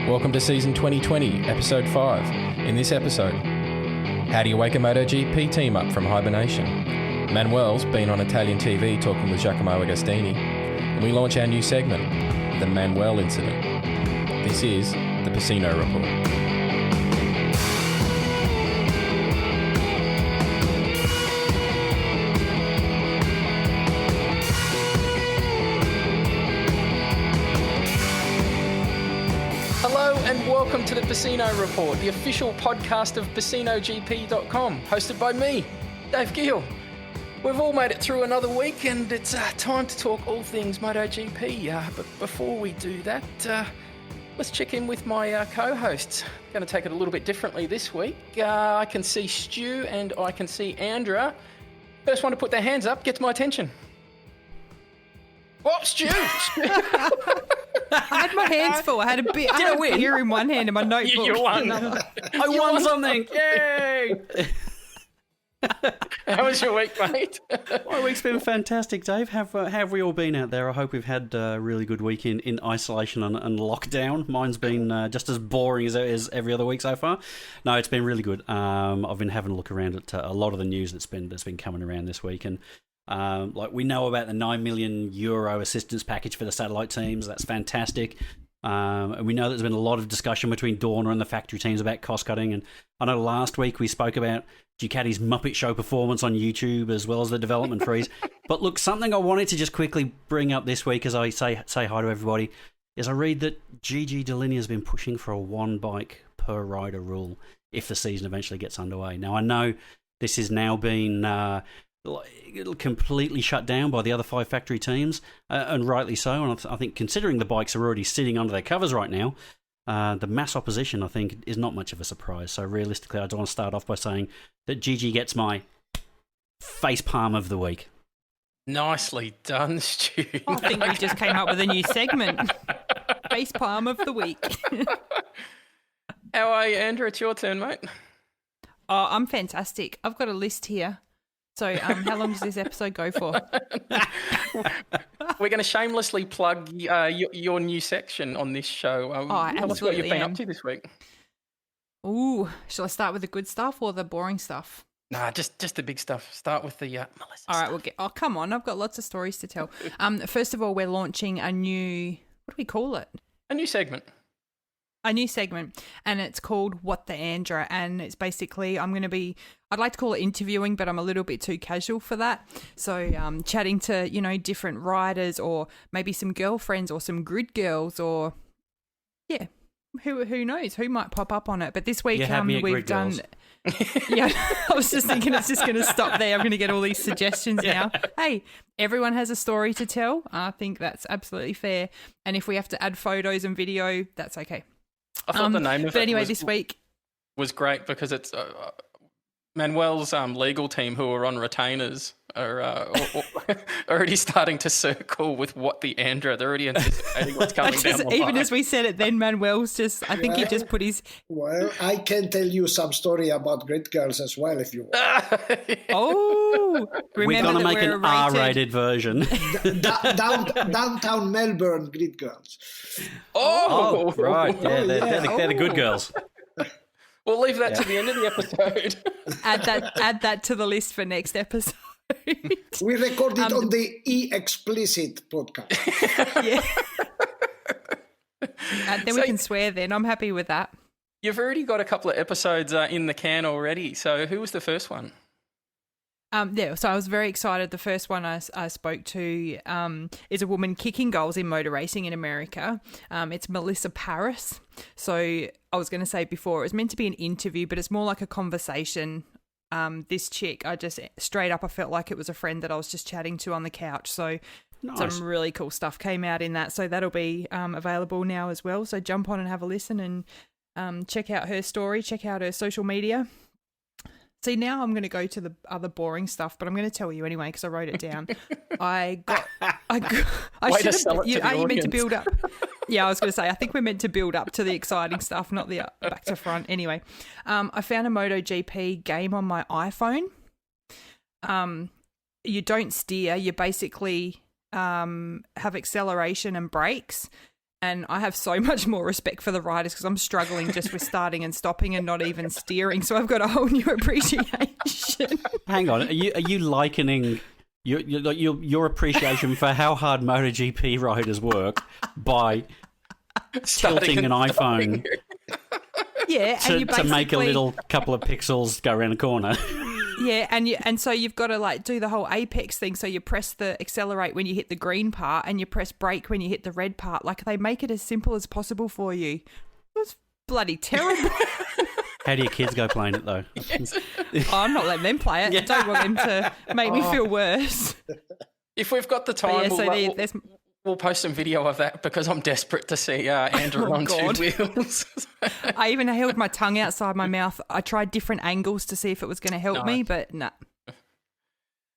Welcome to season 2020, episode 5. In this episode, how do you wake a Motogp team up from hibernation? Manuel's been on Italian TV talking with Giacomo Agostini, and we launch our new segment, the Manuel Incident. This is the Pecino Report. Welcome to the Pecino Report, the official podcast of pecinogp.com, hosted by me, Dave Gill. We've all made it through another week and it's time to talk all things MotoGP. But before we do that, let's check in with my co-hosts. Going to take it a little bit differently this week. I can see Stu and I can see Andra. First one to put their hands up gets my attention. What, Stu? I had my hands full. I had a beer in one hand and my notebook. You won. I won something. Yay! How was your week, mate? My week's been fantastic, Dave. Have we all been out there? I hope we've had a really good week in isolation and lockdown. Mine's been just as boring as every other week so far. No, it's been really good. I've been having a look around at a lot of the news that's been coming around this week, and we know about the €9 million assistance package for the satellite teams. That's fantastic. And we know there's been a lot of discussion between DORNA and the factory teams about cost cutting. And I know last week we spoke about Ducati's Muppet Show performance on YouTube as well as the development freeze. But look, something I wanted to just quickly bring up this week as I say hi to everybody is I read that Gigi Dall'Igna has been pushing for a one bike per rider rule if the season eventually gets underway. Now I know this has now been completely shut down by the other 5 factory teams, and rightly so. And I think considering the bikes are already sitting under their covers right now, the mass opposition, I think, is not much of a surprise. So realistically, I do want to start off by saying that Gigi gets my facepalm of the week. Nicely done, Stu. I think we just came up with a new segment. Facepalm of the week. How are you, Andrew? It's your turn, mate. Oh, I'm fantastic. I've got a list here. So how long does this episode go for? We're going to shamelessly plug your new section on this show. Tell us what you've been up to this week. Ooh, shall I start with the good stuff or the boring stuff? Nah, just the big stuff. Start with the Melissa All right, stuff. come on. I've got lots of stories to tell. First of all, we're launching a new, what do we call it? A new segment. A new segment, and it's called What the Andra, and it's basically I'd like to call it interviewing, but I'm a little bit too casual for that. So chatting to, different riders or maybe some girlfriends or some grid girls or, yeah, who knows, who might pop up on it. But this week we've done... Yeah, I was just thinking it's just going to stop there. I'm going to get all these suggestions now. Hey, everyone has a story to tell. I think that's absolutely fair. And if we have to add photos and video, that's okay. I thought the name of it this week was great because it's Manuel's legal team who are on retainers are already starting to circle with what the Andra. They're already anticipating what's coming down the line. Even as we said it, then Manuel's I think he just put his... Well, I can tell you some story about Grid Girls as well if you want. Oh! We're going to make an R-rated version. Downtown Melbourne Grid Girls. Oh right. Yeah, they're the good girls. We'll leave that to the end of the episode. Add that to the list for next episode. We record it on the E-Explicit podcast. Yeah. Then we can swear then. I'm happy with that. You've already got a couple of episodes in the can already. So who was the first one? So I was very excited. The first one I spoke to is a woman kicking goals in motor racing in America. It's Melissa Paris. So I was going to say before, it was meant to be an interview, but it's more like a conversation. This chick, I felt like it was a friend that I was just chatting to on the couch. So Some really cool stuff came out in that. So that'll be available now as well. So jump on and have a listen and check out her story, check out her social media. See, now I'm going to go to the other boring stuff, but I'm going to tell you anyway because I wrote it down. I should have. You meant to build up. Yeah, I was going to say, I think we're meant to build up to the exciting stuff, not the back to front. Anyway, I found a MotoGP game on my iPhone. You don't steer. You basically have acceleration and brakes, And I have so much more respect for the riders because I'm struggling just with starting and stopping and not even steering. So I've got a whole new appreciation. Hang on, are you likening your appreciation for how hard MotoGP riders work by tilting an iPhone Yeah, and you to make a little couple of pixels go around a corner? Yeah, and so you've got to like do the whole apex thing. So you press the accelerate when you hit the green part, and you press brake when you hit the red part. Like they make it as simple as possible for you. It's bloody terrible. How do your kids go playing it though? I'm not letting them play it. I don't want them to make me feel worse. If we've got the time, we'll post some video of that because I'm desperate to see Andrew on two wheels. I even held my tongue outside my mouth. I tried different angles to see if it was going to help me, but no.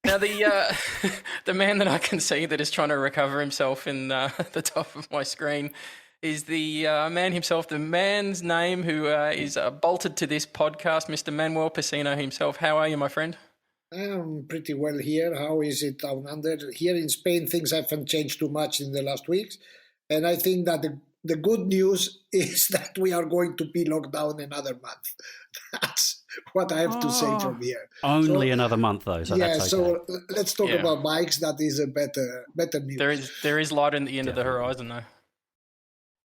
Now, the man that I can see that is trying to recover himself in the top of my screen is the man himself, the man's name who is bolted to this podcast, Mr. Manuel Pecino himself. How are you, my friend? I'm pretty well here. How is it down under? Here in Spain, things haven't changed too much in the last weeks. And I think that the good news is that we are going to be locked down another month. That's what I have to say from here. Only another month, though. So yeah, that's okay. So let's talk about bikes. That is a better news. There is light at the end of the horizon, though.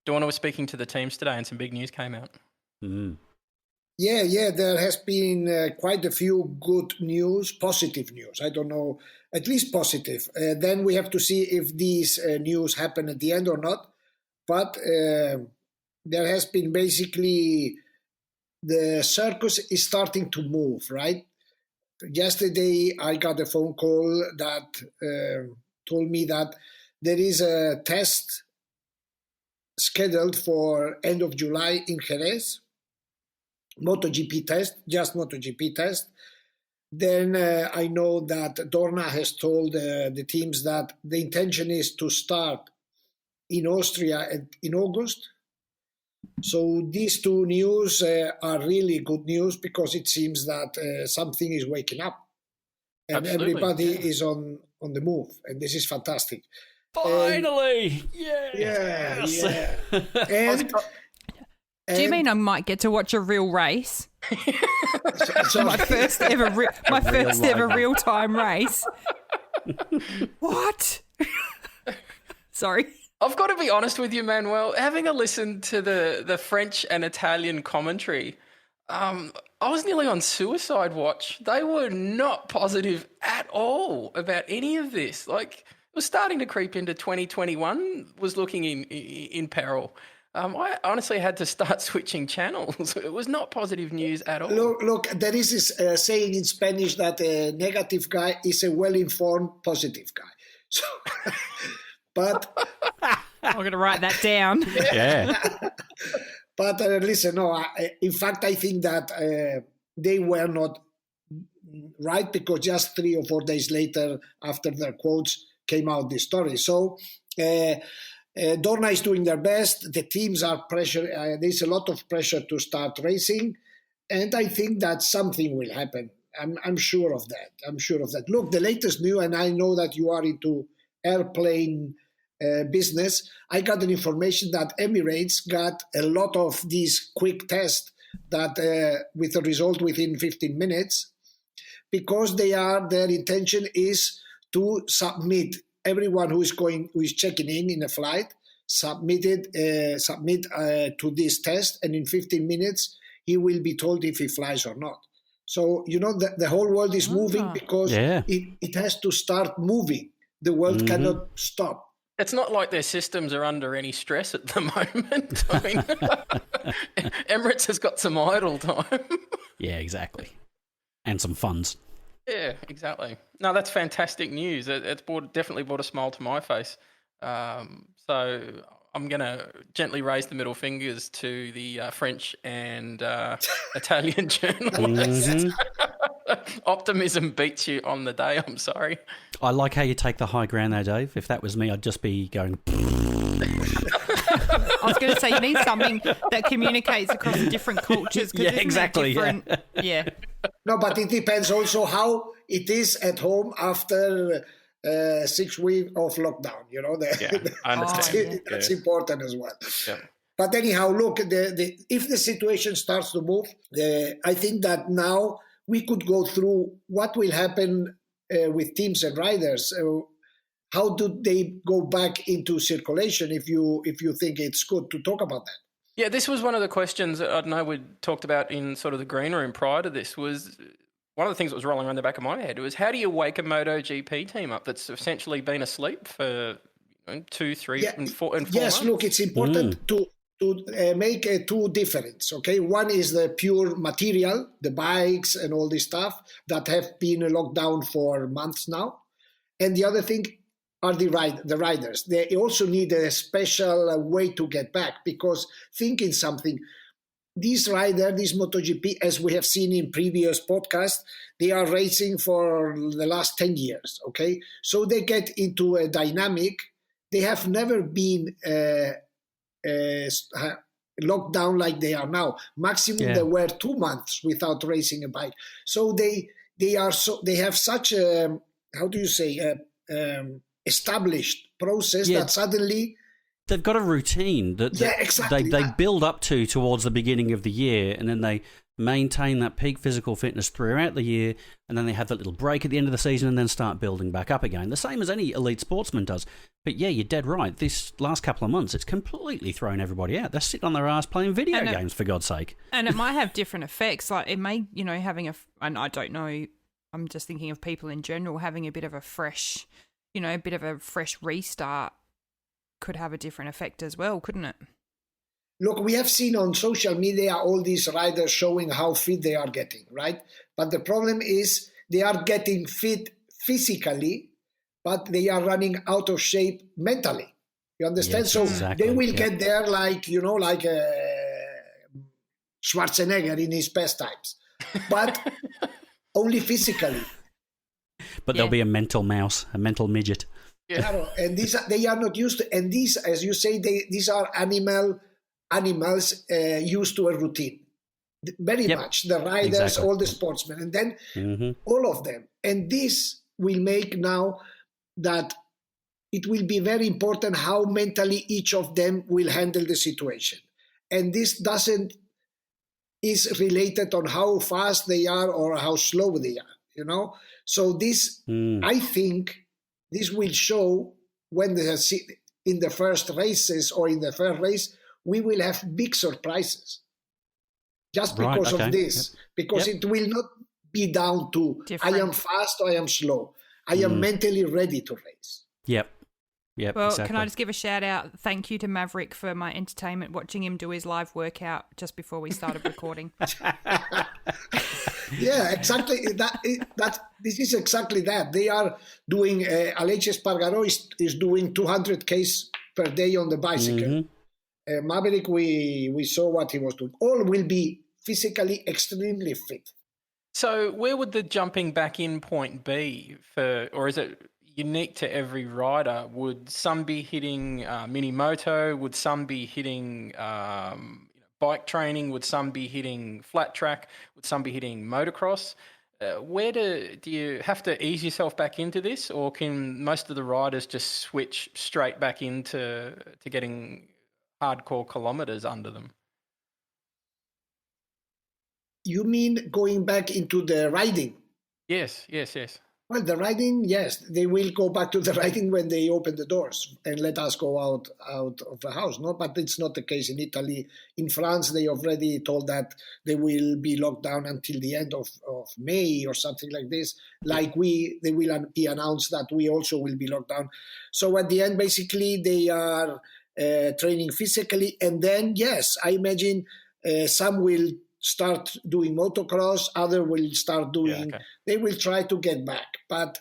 Dorna was speaking to the teams today and some big news came out. Mm. Yeah, there has been quite a few good news, positive news. I don't know, at least positive. Then we have to see if these news happen at the end or not. But there has been basically, the circus is starting to move, right? Yesterday, I got a phone call that told me that there is a test scheduled for end of July in Jerez. MotoGP test, just MotoGP test. Then I know that Dorna has told the teams that the intention is to start in Austria in August. So these two news are really good news because it seems that something is waking up and everybody is on the move, and this is fantastic. Finally! Yeah. And do you mean I might get to watch a real race? My first ever real-time race. What? Sorry. I've got to be honest with you, Manuel. Having a listen to the French and Italian commentary, I was nearly on suicide watch. They were not positive at all about any of this. Like, it was starting to creep into 2021, was looking in peril. I honestly had to start switching channels. It was not positive news at all. Look, there is this saying in Spanish that a negative guy is a well-informed positive guy. So, but I'm going to write that down. Yeah. But listen, no. In fact, I think that they were not right because just 3 or 4 days later, after their quotes, came out this story. So. Dorna is doing their best. The teams are pressure. There's a lot of pressure to start racing, and I think that something will happen. I'm sure of that. Look, the latest news, and I know that you are into airplane business. I got an information that Emirates got a lot of these quick tests that with a result within 15 minutes, because their intention is to submit. Everyone who is checking in a flight, submit to this test, and in 15 minutes he will be told if he flies or not. So the whole world is moving because it has to start moving. The world cannot stop. It's not like their systems are under any stress at the moment. I mean, Emirates has got some idle time. Yeah, exactly, and some funds. Yeah, exactly. No, that's fantastic news. It's definitely brought a smile to my face. So I'm going to gently raise the middle fingers to the French and Italian journalists. Optimism beats you on the day, I'm sorry. I like how you take the high ground there, Dave. If that was me, I'd just be going... I was going to say, you need something that communicates across different cultures. Yeah, exactly. Yeah. No, but it depends also how it is at home after 6 weeks of lockdown. You know, I understand. That's important as well. Yeah. But anyhow, look, if the situation starts to move, I think that now we could go through what will happen with teams and riders. How do they go back into circulation? If you think it's good to talk about that. Yeah, this was one of the questions that I know we talked about in sort of the green room prior to this. Was one of the things that was rolling around the back of my head was, how do you wake a MotoGP team up that's essentially been asleep for 2, 3, and 4 months? Yes, look, it's important to make two difference. Okay, one is the pure material, the bikes and all this stuff that have been locked down for months now, and the other thing are the riders. They also need a special way to get back, because thinking something, these MotoGP, as we have seen in previous podcasts, they are racing for the last 10 years, okay? So they get into a dynamic. They have never been locked down like they are now. Maximum they were 2 months without racing a bike. So they have such a, how do you say, established process that suddenly they've got a routine that they build up to towards the beginning of the year, and then they maintain that peak physical fitness throughout the year, and then they have that little break at the end of the season and then start building back up again, the same as any elite sportsman does. But yeah, you're dead right. This last couple of months, it's completely thrown everybody out. They're sitting on their ass playing video games, for God's sake. And it might have different effects. Like, it may, having and I don't know, I'm just thinking of people in general, having a bit of a fresh restart could have a different effect as well, couldn't it? Look, we have seen on social media all these riders showing how fit they are getting, right? But the problem is they are getting fit physically, but they are running out of shape mentally. You understand? Yes, so exactly. They will get there like Schwarzenegger in his best times, but only phically. But there'll be a mental mouse, a mental midget. Yeah. And they are not used to, and these, as you say, these are animals used to a routine. Very much. The riders, all the sportsmen, and then all of them. And this will make now that it will be very important how mentally each of them will handle the situation. And this is related on how fast they are or how slow they are, So this, I think, this will show when in the first races or in the first race, we will have big surprises. Just because of this. Because it will not be down to, I am fast or I am slow. I am mentally ready to race. Yep. Well, exactly. Can I just give a shout out? Thank you to Maverick for my entertainment, watching him do his live workout just before we started recording. Yeah, exactly. This is exactly that. They are doing, Aleix Espargaró is doing 200 Ks per day on the bicycle. Maverick, we saw what he was doing. All will be physically extremely fit. So where would the jumping back in point be or is it unique to every rider? Would some be hitting mini moto? Would some be hitting bike training? Would some be hitting flat track? Would some be hitting motocross? Where do you have to ease yourself back into this, or can most of the riders just switch straight back into getting hardcore kilometers under them? You mean going back into the riding? Yes. Well, the riding, yes, they will go back to the riding when they open the doors and let us go out of the house. No, but it's not the case in Italy. In France, they already told that they will be locked down until the end of May or something like this. Like they will be announced that we also will be locked down. So at the end, basically, they are training physically. And then, yes, I imagine some will start doing motocross, other will start doing, they will try to get back, but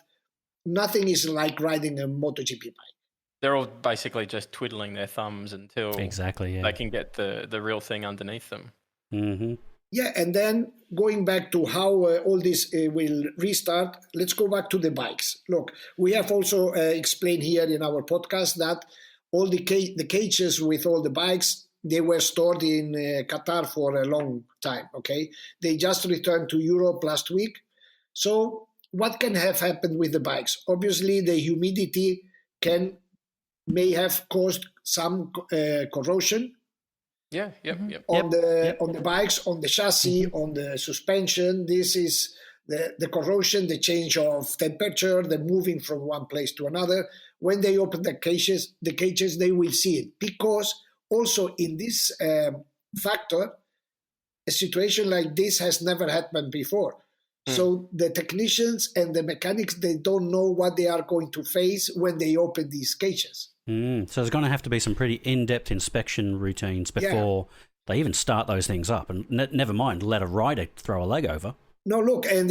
nothing is like riding a MotoGP bike. They're all basically just twiddling their thumbs until they can get the real thing underneath them. Mm-hmm. Yeah, and then going back to how all this will restart, let's go back to the bikes. Look, we have also explained here in our podcast that all the cages with all the bikes, they were stored in Qatar for a long time, okay? They just returned to Europe last week. So what can have happened with the bikes? Obviously, the humidity may have caused some corrosion. Yeah, yep. On the bikes, on the chassis, on the suspension. This is the corrosion, the change of temperature, the moving from one place to another. When they open the cages, they will see it, because also in this factor, a situation like this has never happened before. So the technicians and the mechanics, they don't know what they are going to face when they open these cages. So there's going to have to be some pretty in-depth inspection routines before they even start those things up, and never mind let a rider throw a leg over. No, look, and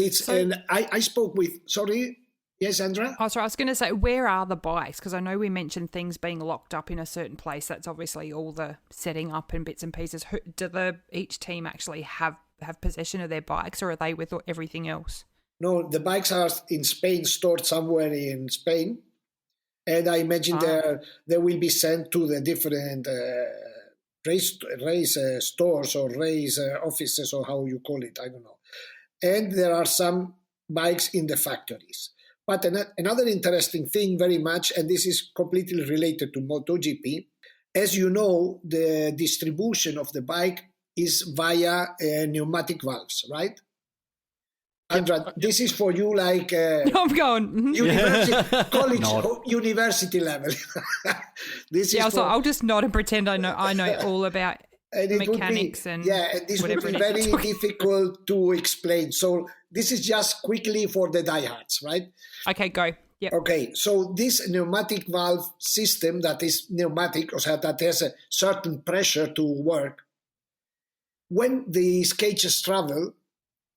I spoke with, sorry, yes, Andra? Oh, sorry, I was going to say, where are the bikes? Because I know we mentioned things being locked up in a certain place. That's obviously all the setting up and bits and pieces. Do each team actually have possession of their bikes, or are they with everything else? No, the bikes are in Spain, stored somewhere in Spain. And I imagine they will be sent to the different race stores or race offices, or how you call it, I don't know. And there are some bikes in the factories. But another interesting thing very much, and this is completely related to MotoGP, as you know, the distribution of the bike is via pneumatic valves, right? Andra, this is for you like I'm going university, college, university level. I'll just nod and pretend I know all about mechanics and this would be very difficult to explain. So this is just quickly for the diehards, right? Okay, go. Yep. Okay, so this pneumatic valve system that is pneumatic, or that has a certain pressure to work, when these cages travel,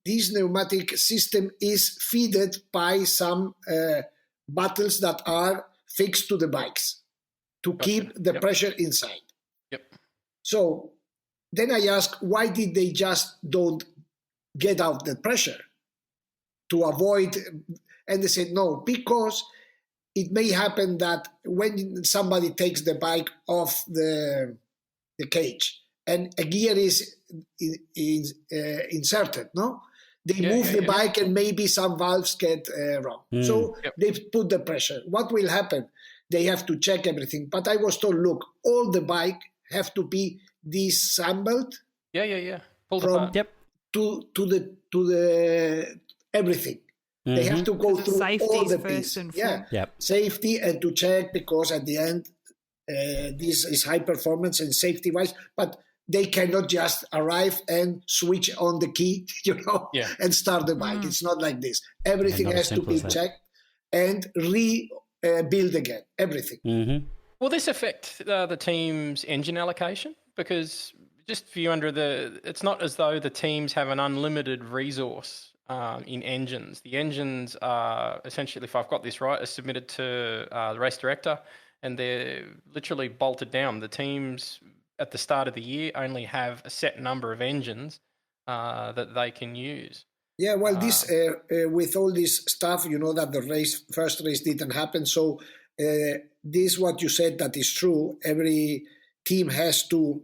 this pneumatic system is fed by some bottles that are fixed to the bikes to keep the pressure inside. Yep. So then I asked, why did they just don't get out the pressure to avoid? And they said, no, because it may happen that when somebody takes the bike off the cage and a gear is inserted, no? They move the bike and maybe some valves get wrong. So they put the pressure. What will happen? They have to check everything. But I was told, look, all the bike have to be disassembled. Pulled apart. To the everything. They have to go through all the pieces. Safety, and to check, because at the end, this is high performance and safety wise, but they cannot just arrive and switch on the key, and start the bike. It's not like this. Everything has to be checked and rebuild again. Everything. Will this affect the team's engine allocation? Because just for you, Andra, it's not as though the teams have an unlimited resource in engines. The engines are essentially, if I've got this right, are submitted to the race director, and they're literally bolted down. The teams at the start of the year only have a set number of engines that they can use. Yeah, well, this with all this stuff, that the first race didn't happen. So this, what you said, that is true. Every team has to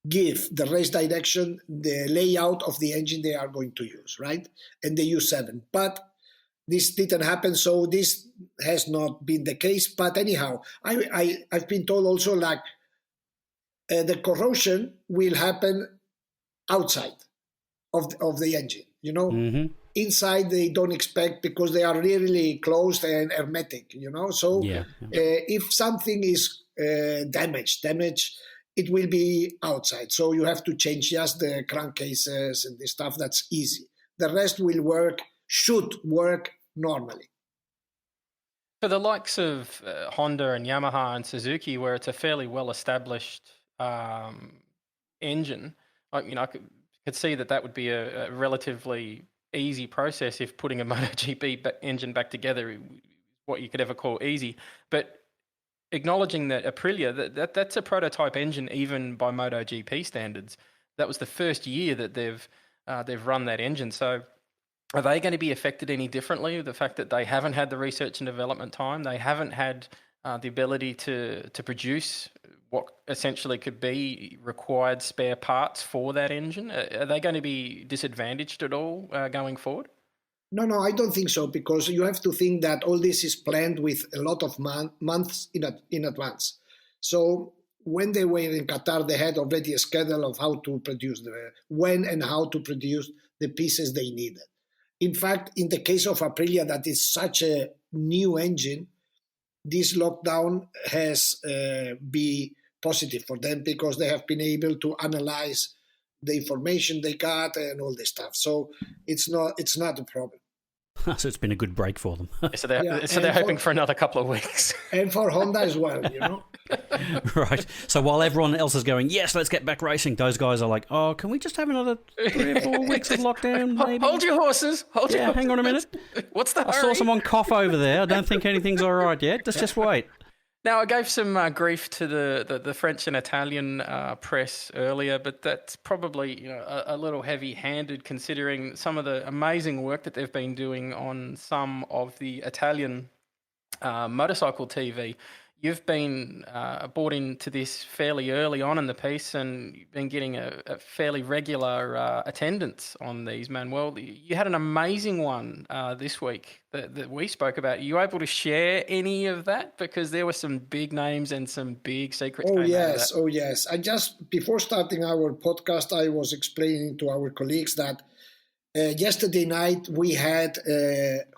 give the race direction, the layout of the engine they are going to use, right? And they use 7. But this didn't happen, so this has not been the case. But anyhow, I've been told also, like, the corrosion will happen outside of the engine, Inside they don't expect, because they are really closed and hermetic, So if something is damaged, it will be outside. So you have to change just the crankcases and the stuff. That's easy. The rest should work normally. For the likes of Honda and Yamaha and Suzuki, where it's a fairly well-established engine, I could see that would be a relatively easy process if putting a MotoGP engine back together is what you could ever call easy. But acknowledging that Aprilia, that's a prototype engine even by MotoGP standards. That was the first year that they've run that engine. So are they going to be affected any differently? The fact that they haven't had the research and development time, they haven't had the ability to produce what essentially could be required spare parts for that engine. Are they going to be disadvantaged at all going forward? No, I don't think so, because you have to think that all this is planned with a lot of months in advance. So when they were in Qatar, they had already a schedule of how to produce when and how to produce the pieces they needed. In fact, in the case of Aprilia, that is such a new engine, this lockdown has been positive for them, because they have been able to analyze the information they got and all this stuff. So it's not a problem. So it's been a good break for them. So they're hoping for another couple of weeks. And for Honda as well, Right. So while everyone else is going, yes, let's get back racing, those guys are like, oh, can we just have another 3 or 4 weeks of lockdown, maybe? Hold your horses. Yeah, hang on a minute. What's the hurry? I saw someone cough over there. I don't think anything's all right yet. Let's just wait. Now, I gave some grief to the French and Italian press earlier, but that's probably a little heavy-handed, considering some of the amazing work that they've been doing on some of the Italian motorcycle TV. You've been brought into this fairly early on in the piece, and you've been getting a fairly regular attendance on these, Manuel. You had an amazing one this week that we spoke about. Are you able to share any of that? Because there were some big names and some big secrets. Oh, yes. I just, before starting our podcast, I was explaining to our colleagues that yesterday night we had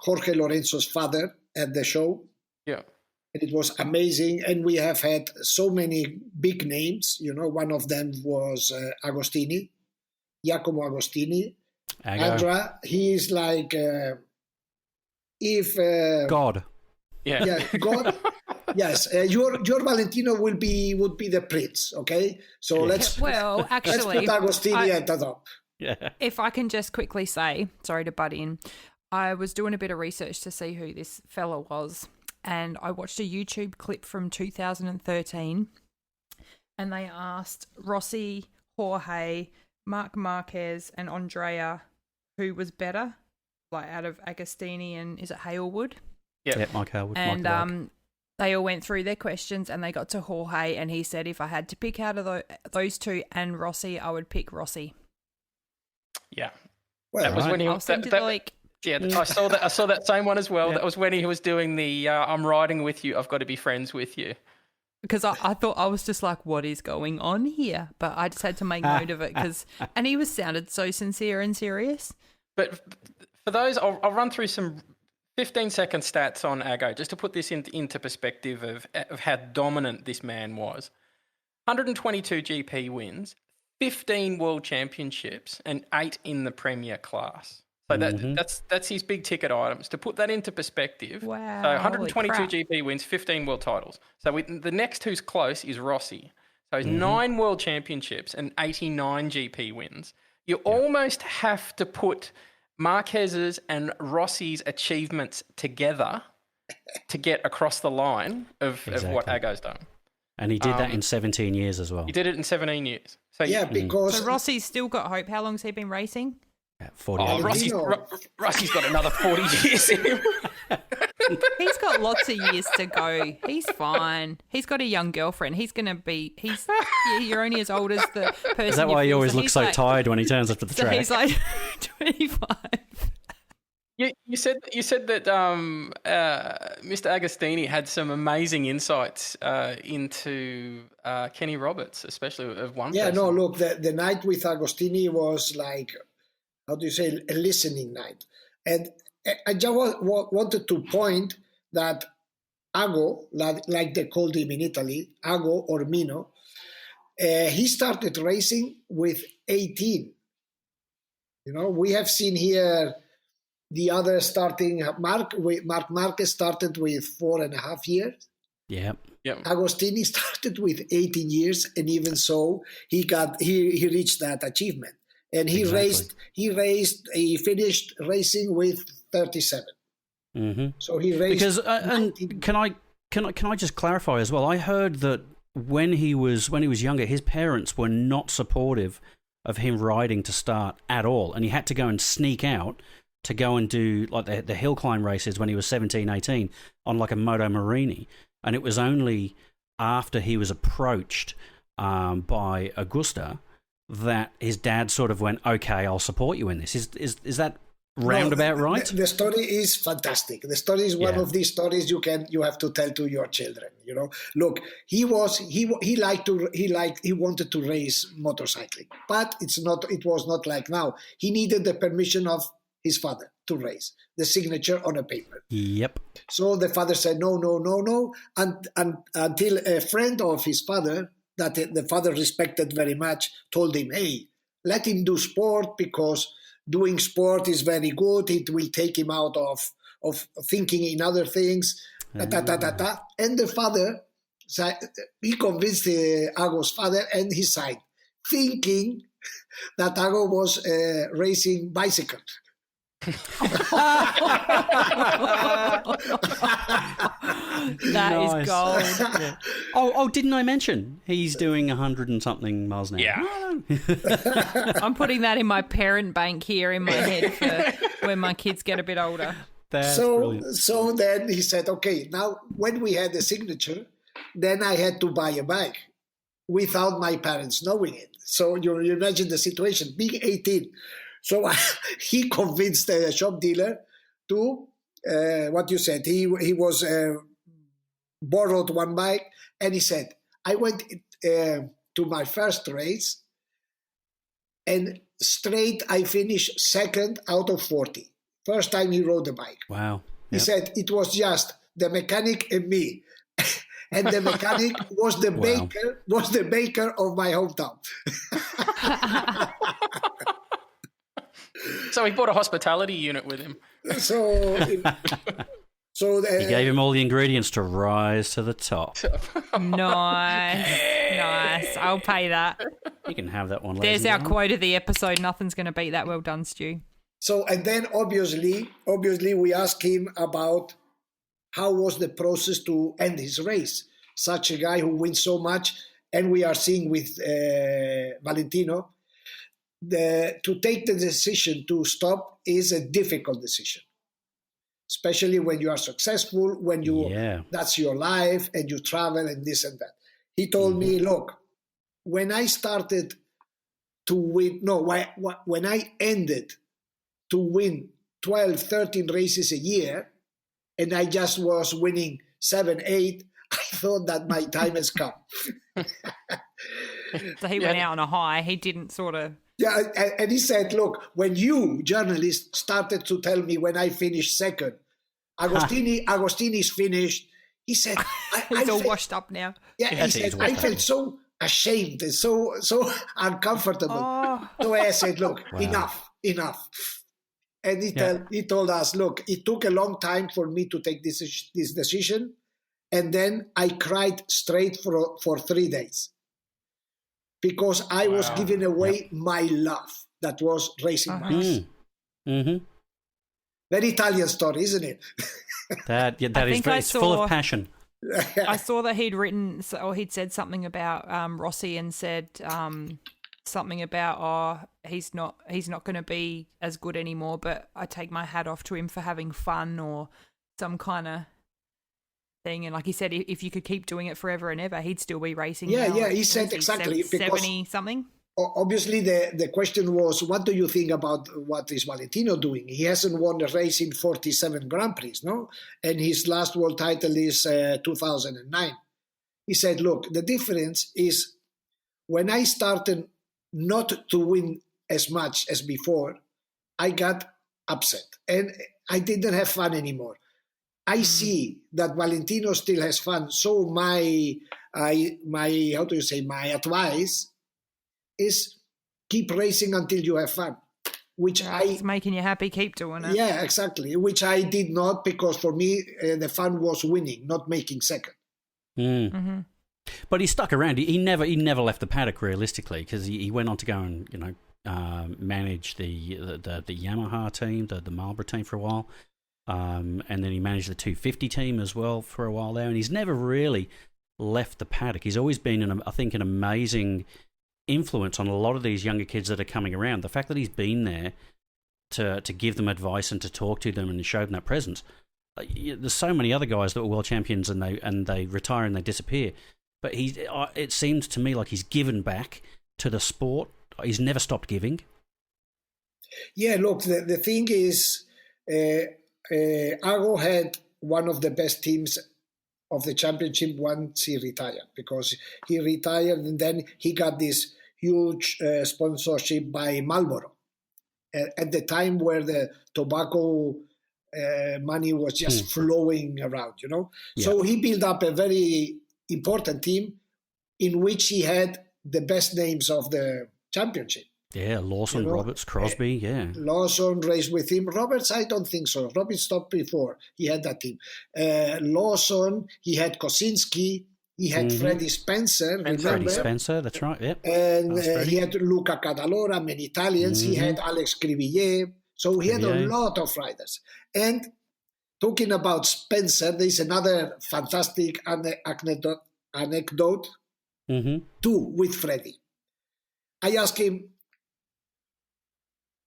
Jorge Lorenzo's father at the show. Yeah. And it was amazing. And we have had so many big names. One of them was Agostini, Giacomo Agostini. Andra, he is like, God. Yeah, God. Yes, your Valentino would be the prince, okay? So let's put Agostini at the top. Yeah. If I can just quickly say, sorry to butt in, I was doing a bit of research to see who this fella was. And I watched a YouTube clip from 2013, and they asked Rossi, Jorge, Marc Marquez, and Andrea who was better, like out of Agostini and is it Hailwood? Yeah, Mike Hailwood. And they all went through their questions, and they got to Jorge, and he said if I had to pick out of those two and Rossi, I would pick Rossi. Yeah, well, that was when he I'll send you the link. Yeah, I saw that same one as well. Yeah. That was when he was doing the I'm riding with you, I've got to be friends with you. Because I thought, I was just like, what is going on here? But I just had to make note of it and he sounded so sincere and serious. But for those, I'll run through some 15-second stats on Ago, just to put this into perspective of how dominant this man was. 122 GP wins, 15 World Championships, and 8 in the Premier class. So that's his big ticket items. To put that into perspective, wow, so 122 GP wins, 15 world titles. So the next who's close is Rossi. So he's 9 world championships and 89 GP wins. You almost have to put Marquez's and Rossi's achievements together to get across the line of what Ago's done. And he did that in 17 years as well. He did it in 17 years. So because... So Rossi's still got hope. How long's he been racing? 40 years. Rossi's got another 40 years in him. He's got lots of years to go. He's fine. He's got a young girlfriend. He's going to be... You're only as old as the person. Is that why he always looks so tired when he turns up to the track? He's like 25. You said that Mr. Agostini had some amazing insights into Kenny Roberts, especially of one person. No, look, the night with Agostini was like... how do you say, a listening night. And I just wanted to point that Ago, like they called him in Italy, Ago or Mino, he started racing with 18. We have seen here the other starting, Marc Marquez started with 4.5 years. Yeah. Agostini started with 18 years, and even so, he reached that achievement. And he finished racing with 37. Mm-hmm. So he raced because and can I just clarify as well? I heard that when he was younger, his parents were not supportive of him riding to start at all, and he had to go and sneak out to go and do like the hill climb races when he was 17, 18 on like a Moto Morini, and it was only after he was approached by Augusta that his dad sort of went, okay, I'll support you in this. Is that roundabout right? The story is fantastic. The story is one of these stories you have to tell to your children. Look, he wanted to race motorcycling, but it was not like now. He needed the permission of his father to race, the signature on a paper. Yep. So the father said no, and until a friend of his father that the father respected very much told him, hey, let him do sport because doing sport is very good. It will take him out of thinking in other things. And the father, he convinced Ago's father and his side, thinking that Ago was racing bicycle. That is gold. Yeah. Oh, didn't I mention he's doing 100 and something miles an hour? Yeah. I'm putting that in my parent bank here in my head for when my kids get a bit older. That's brilliant. So then he said, okay, now when we had the signature, then I had to buy a bike without my parents knowing it. So you imagine the situation, being 18. So he convinced the shop dealer to, what you said, he was borrowed one bike, and he said, I went to my first race, and straight I finished second out of 40. First time he rode the bike. Wow. He said it was just the mechanic and me. And the mechanic was the baker of my hometown. So he bought a hospitality unit with him. He gave him all the ingredients to rise to the top. Nice. I'll pay that. You can have that one. There's our quote of the episode. Nothing's going to beat that. Well done, Stu. So, and then obviously we asked him about how was the process to end his race. Such a guy who wins so much, and we are seeing with Valentino, to take the decision to stop is a difficult decision, especially when you are successful, when that's your life and you travel and this and that. He told me, look, when I started to win, when I ended to win 12, 13 races a year, and I just was winning 7, 8, I thought that my time has come. So he went out on a high. He didn't sort of... Yeah, and he said, look, when you, journalists, started to tell me when I finished second, Agostini's finished, he said... He's all washed up now. Yeah, he said, I felt so ashamed and so uncomfortable. Oh. So I said, look, enough. And he told us, look, it took a long time for me to take this decision. And then I cried straight for 3 days. Because I was giving away my love. That was racing bikes. Mm-hmm. Very Italian story, isn't it? It's full of passion. I saw that he'd said something about Rossi and said something about he's not going to be as good anymore, but I take my hat off to him for having fun or some kind of thing. And like he said, if you could keep doing it forever and ever, he'd still be racing. He said exactly 70 something. Obviously, the question was, what do you think about what is Valentino doing? He hasn't won a race in 47 Grand Prix, no? And his last world title is 2009. He said, look, the difference is when I started not to win as much as before, I got upset and I didn't have fun anymore. I see that Valentino still has fun. So my advice is keep racing until you have fun. It's making you happy, keep doing it. Yeah, exactly. Which I did not, because for me the fun was winning, not making second. Mm. But he stuck around. He never left the paddock realistically, because he went on to go and manage the Yamaha team, the Marlboro team for a while, and then he managed the 250 team as well for a while there. And he's never really left the paddock. He's always been an amazing influence on a lot of these younger kids that are coming around. The fact that he's been there to give them advice and to talk to them and show them that presence. There's so many other guys that were world champions and they retire and they disappear. But it seems to me like he's given back to the sport. He's never stopped giving. Yeah, look, the thing is, Ago had one of the best teams of the championship once he retired, because he retired and then he got this huge sponsorship by Marlboro at the time where the tobacco money was just flowing around, you know. Yeah. So he built up a very important team in which he had the best names of the championship. Yeah, Lawson, you know, Roberts, Crosby, yeah. Lawson raced with him. Roberts, I don't think so. Roberts stopped before. He had that team. Lawson, he had Kosinski, he had Freddie Spencer. And Freddie Spencer, that's right, yeah. And he had Luca Cadalora, many Italians. He had Alex Cribillet. So he had a lot of riders. And talking about Spencer, there's another fantastic anecdote too with Freddie. I asked him,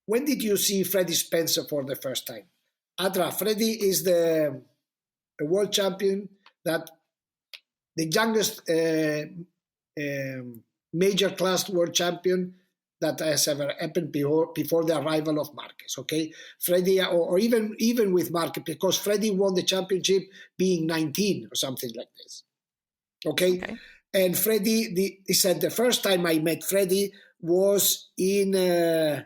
when did you see Freddie Spencer for the first time? Andra, Freddie is the world champion, that the youngest major class world champion that has ever happened before the arrival of Marquez, okay? Freddie, or even with Marquez, because Freddie won the championship being 19 or something like this, okay? And Freddie, he said, the first time I met Freddie was in an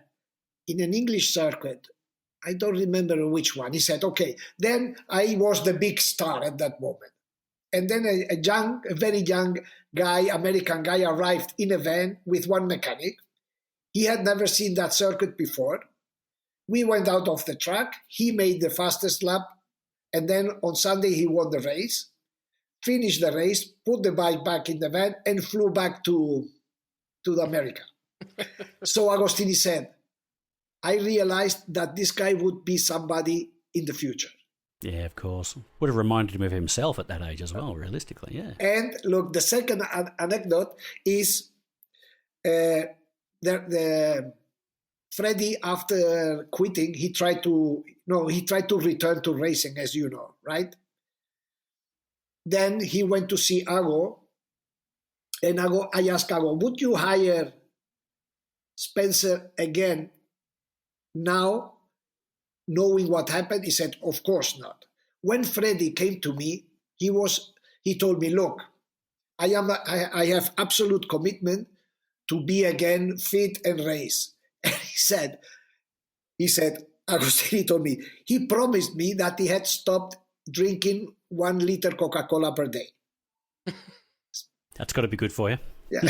English circuit. I don't remember which one. He said, okay, then I was the big star at that moment. And then a very young guy, American guy, arrived in a van with one mechanic. He had never seen that circuit before. We went out of the track. He made the fastest lap. And then on Sunday, he won the race, finished the race, put the bike back in the van, and flew back to America. So Agostini said, I realized that this guy would be somebody in the future. Yeah, of course. Would have reminded him of himself at that age as well, realistically, yeah. And look, the second anecdote is the Freddie, after quitting, he tried to return to racing, as you know, right? Then he went to see Ago, and I asked Ago, would you hire Spencer again now, knowing what happened? He said, of course not. When Freddie came to me, he told me, look, I have absolute commitment to be again fit and race. And he said, Agostini told me, he promised me that he had stopped drinking 1 liter Coca-Cola per day. That's got to be good for you. Yeah.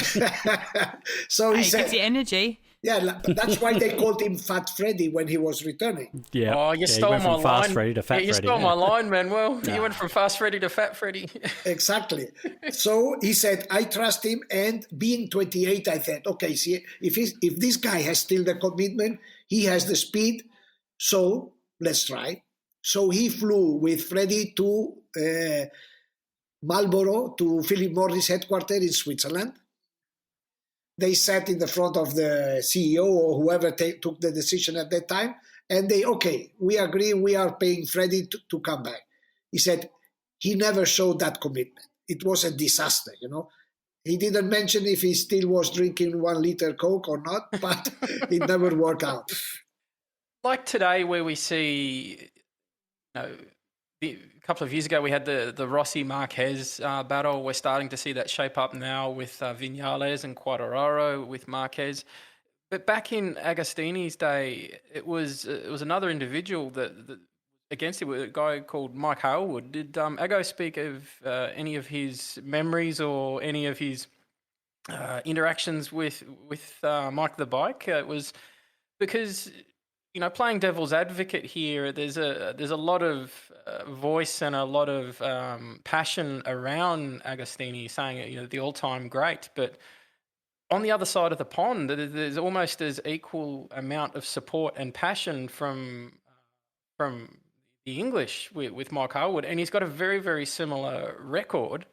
So he said, gives you energy. Yeah, that's why they called him Fat Freddy when he was returning. Yeah. Oh, you stole went my from line. Fast Freddy to Fat you Freddy. stole my line, Manuel. You went from Fast Freddy to Fat Freddy. Exactly. So he said, I trust him. And being 28, I thought, okay, see, if this guy has still the commitment, he has the speed, so let's try. So he flew with Freddy to Marlboro, to Philip Morris headquarters in Switzerland. They sat in the front of the CEO or whoever took the decision at that time, and we agree, we are paying Freddie to come back. He said he never showed that commitment. It was a disaster, you know. He didn't mention if he still was drinking 1 liter Coke or not, but it never worked out. Like today, where we see, a couple of years ago, we had the Rossi Marquez battle. We're starting to see that shape up now with Viñales and Quartararo with Marquez. But back in Agostini's day, it was another individual that against it, a guy called Mike Hailwood. Did Ago speak of any of his memories or any of his interactions with Mike the Bike? It was because, you know, playing devil's advocate here, there's a lot of voice and a lot of passion around Agostini, saying, you know, the all-time great. But on the other side of the pond, there's almost as equal amount of support and passion from the English with Mike Hailwood, and he's got a very, very similar record.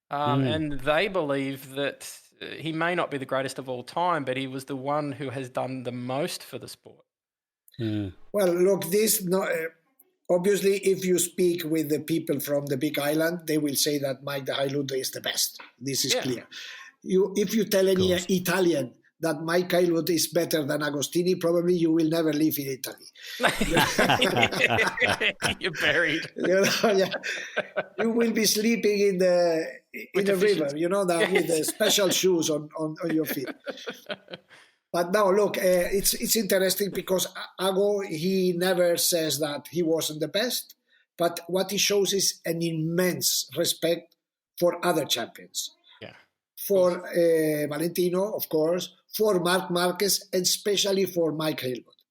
And they believe that he may not be the greatest of all time, but he was the one who has done the most for the sport. Well, look, obviously, if you speak with the people from the Big Island, they will say that Mike the Hailwood is the best. This is clear. If you tell any Italian that Mike Hailwood is better than Agostini, probably you will never live in Italy. You're buried. You will be sleeping in the river, with the special shoes on your feet. But now, look, it's interesting because Ago, he never says that he wasn't the best, but what he shows is an immense respect for other champions. Yeah. For Valentino, of course, for Marc Marquez, and especially for Mike Hailwood.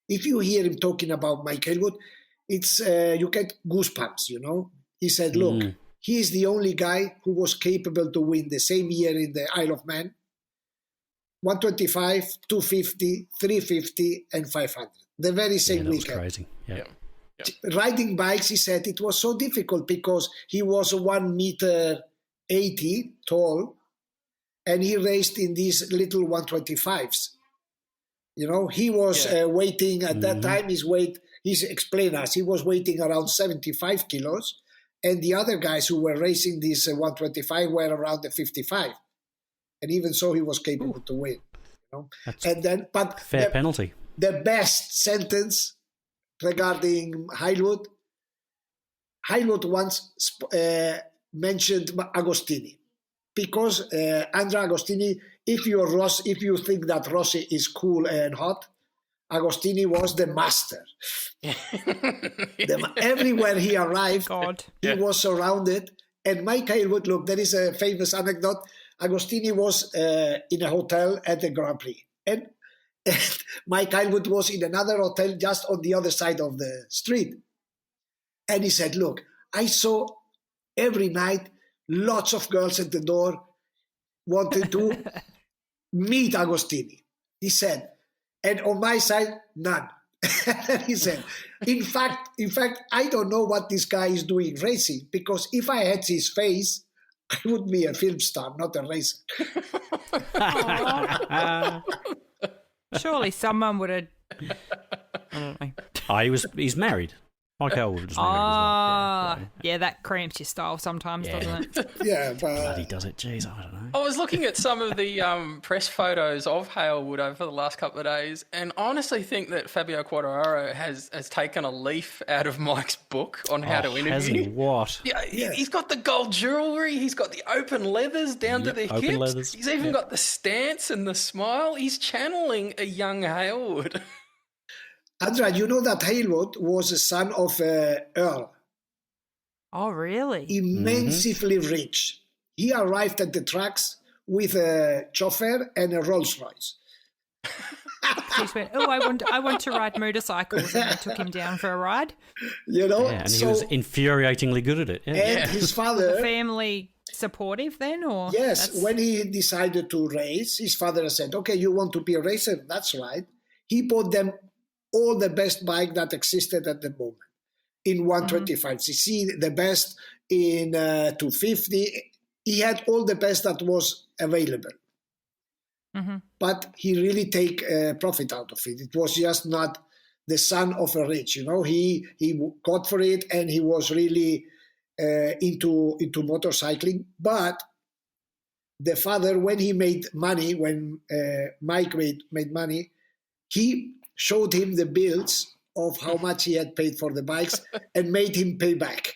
If you hear him talking about Mike Hailwood, it's you get goosebumps, He said, look, he is the only guy who was capable to win the same year in the Isle of Man, 125, 250, 350, and 500. The very same that weekend. Was crazy. Yeah. Riding bikes, he said, it was so difficult because he was 1.80 m tall, and he raced in these little 125s. He was weighting at that time. He's explained us. He was weighting around 75 kilos, and the other guys who were racing these 125 were around the 55. And even so, he was capable to win. But fair penalty. The best sentence regarding Hailwood once mentioned Agostini, because Andra Agostini, if you think that Rossi is cool and hot, Agostini was the master. Everywhere he arrived, he was surrounded. And Mike Hailwood, look, there is a famous anecdote. Agostini was in a hotel at the Grand Prix. And Mike Hailwood was in another hotel just on the other side of the street. And he said, look, I saw every night lots of girls at the door wanted to meet Agostini. He said, and on my side, none. And he said, in fact, I don't know what this guy is doing racing, because if I had his face, I would be a film star, not a racer. Surely someone would have. I don't know. He's married. Mike Hailwood was married. Yeah, that cramps your style sometimes, doesn't it? Yeah, but bloody does it. Jeez, I don't know. I was looking at some of the press photos of Hailwood over the last couple of days, and I honestly think that Fabio Quartararo has taken a leaf out of Mike's book on how to interview. Has he? What? Yeah, he's got the gold jewellery, he's got the open leathers down to the hips. Leathers. He's even got the stance and the smile. He's channeling a young Hailwood. Andra, you know that Hailwood was a son of Earl. Oh, really? Immensely rich. He arrived at the tracks with a chauffeur and a Rolls Royce. She just went, I want to ride motorcycles, and they took him down for a ride. And he was infuriatingly good at it. Yeah. And his father... family supportive then, or? Yes, when he decided to race, his father said, okay, you want to be a racer? That's right. He bought them all the best bike that existed at the moment in 125cc, the best in 250. He had all the best that was available. But he really take profit out of it. It was just not the son of a rich, He got for it, and he was really into motorcycling. But the father, when he made money, when Mike made money, he showed him the bills of how much he had paid for the bikes and made him pay back.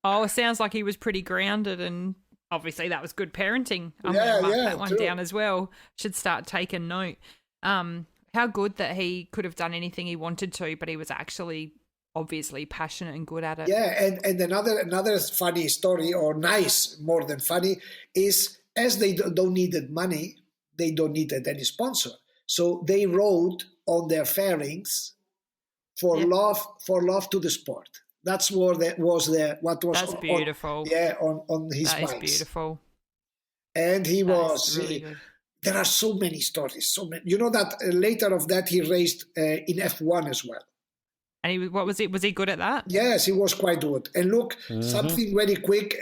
Oh, it sounds like he was pretty grounded, and obviously that was good parenting. I'm Yeah, going to mark yeah, that one true. down as well. Should start taking note. How good that he could have done anything he wanted to, but he was actually obviously passionate and good at it. Yeah, and another funny story, or nice more than funny, is as they don't needed money, they don't needed any sponsor. So they wrote on their fairings for love to the sport. That's what was That's beautiful. On his That is bikes. beautiful. And he was really good. There are so many stories, so many. You know that later of that he raced in F1 as well. And what was it? Was he good at that? Yes, he was quite good. And look, something very quick,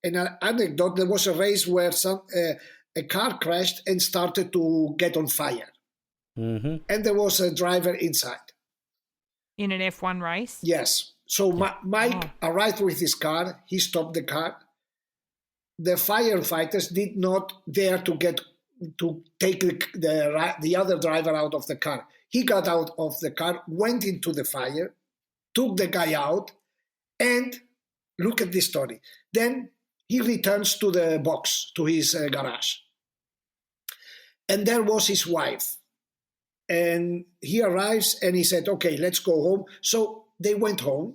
an anecdote. There was a race where a car crashed and started to get on fire. And there was a driver inside. In an F1 race? Yes. So Mike arrived with his car. He stopped the car. the firefighters did not dare to take the other driver out of the car. He got out of the car, went into the fire, took the guy out, and look at this story. Then he returns to the box, to his garage. And there was his wife. And he arrives and he said, okay, let's go home. So they went home,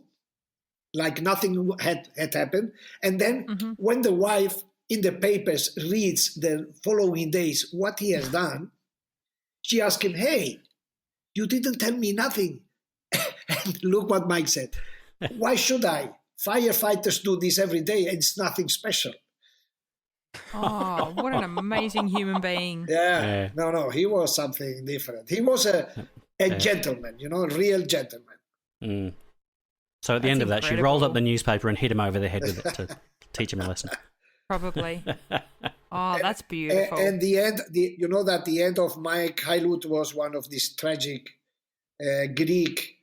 like nothing had happened. And then when the wife in the papers reads the following days what he has done, she asked him, hey, you didn't tell me nothing. And look what Mike said. Why should I? Firefighters do this every day and it's nothing special. Oh, what an amazing human being. Yeah. No, he was something different. He was a gentleman, a real gentleman. Mm. So at the end of that, she rolled up the newspaper and hit him over the head with it to teach him a lesson. Probably. Oh, that's beautiful. And the end, that the end of Mike Hailwood was one of these tragic Greek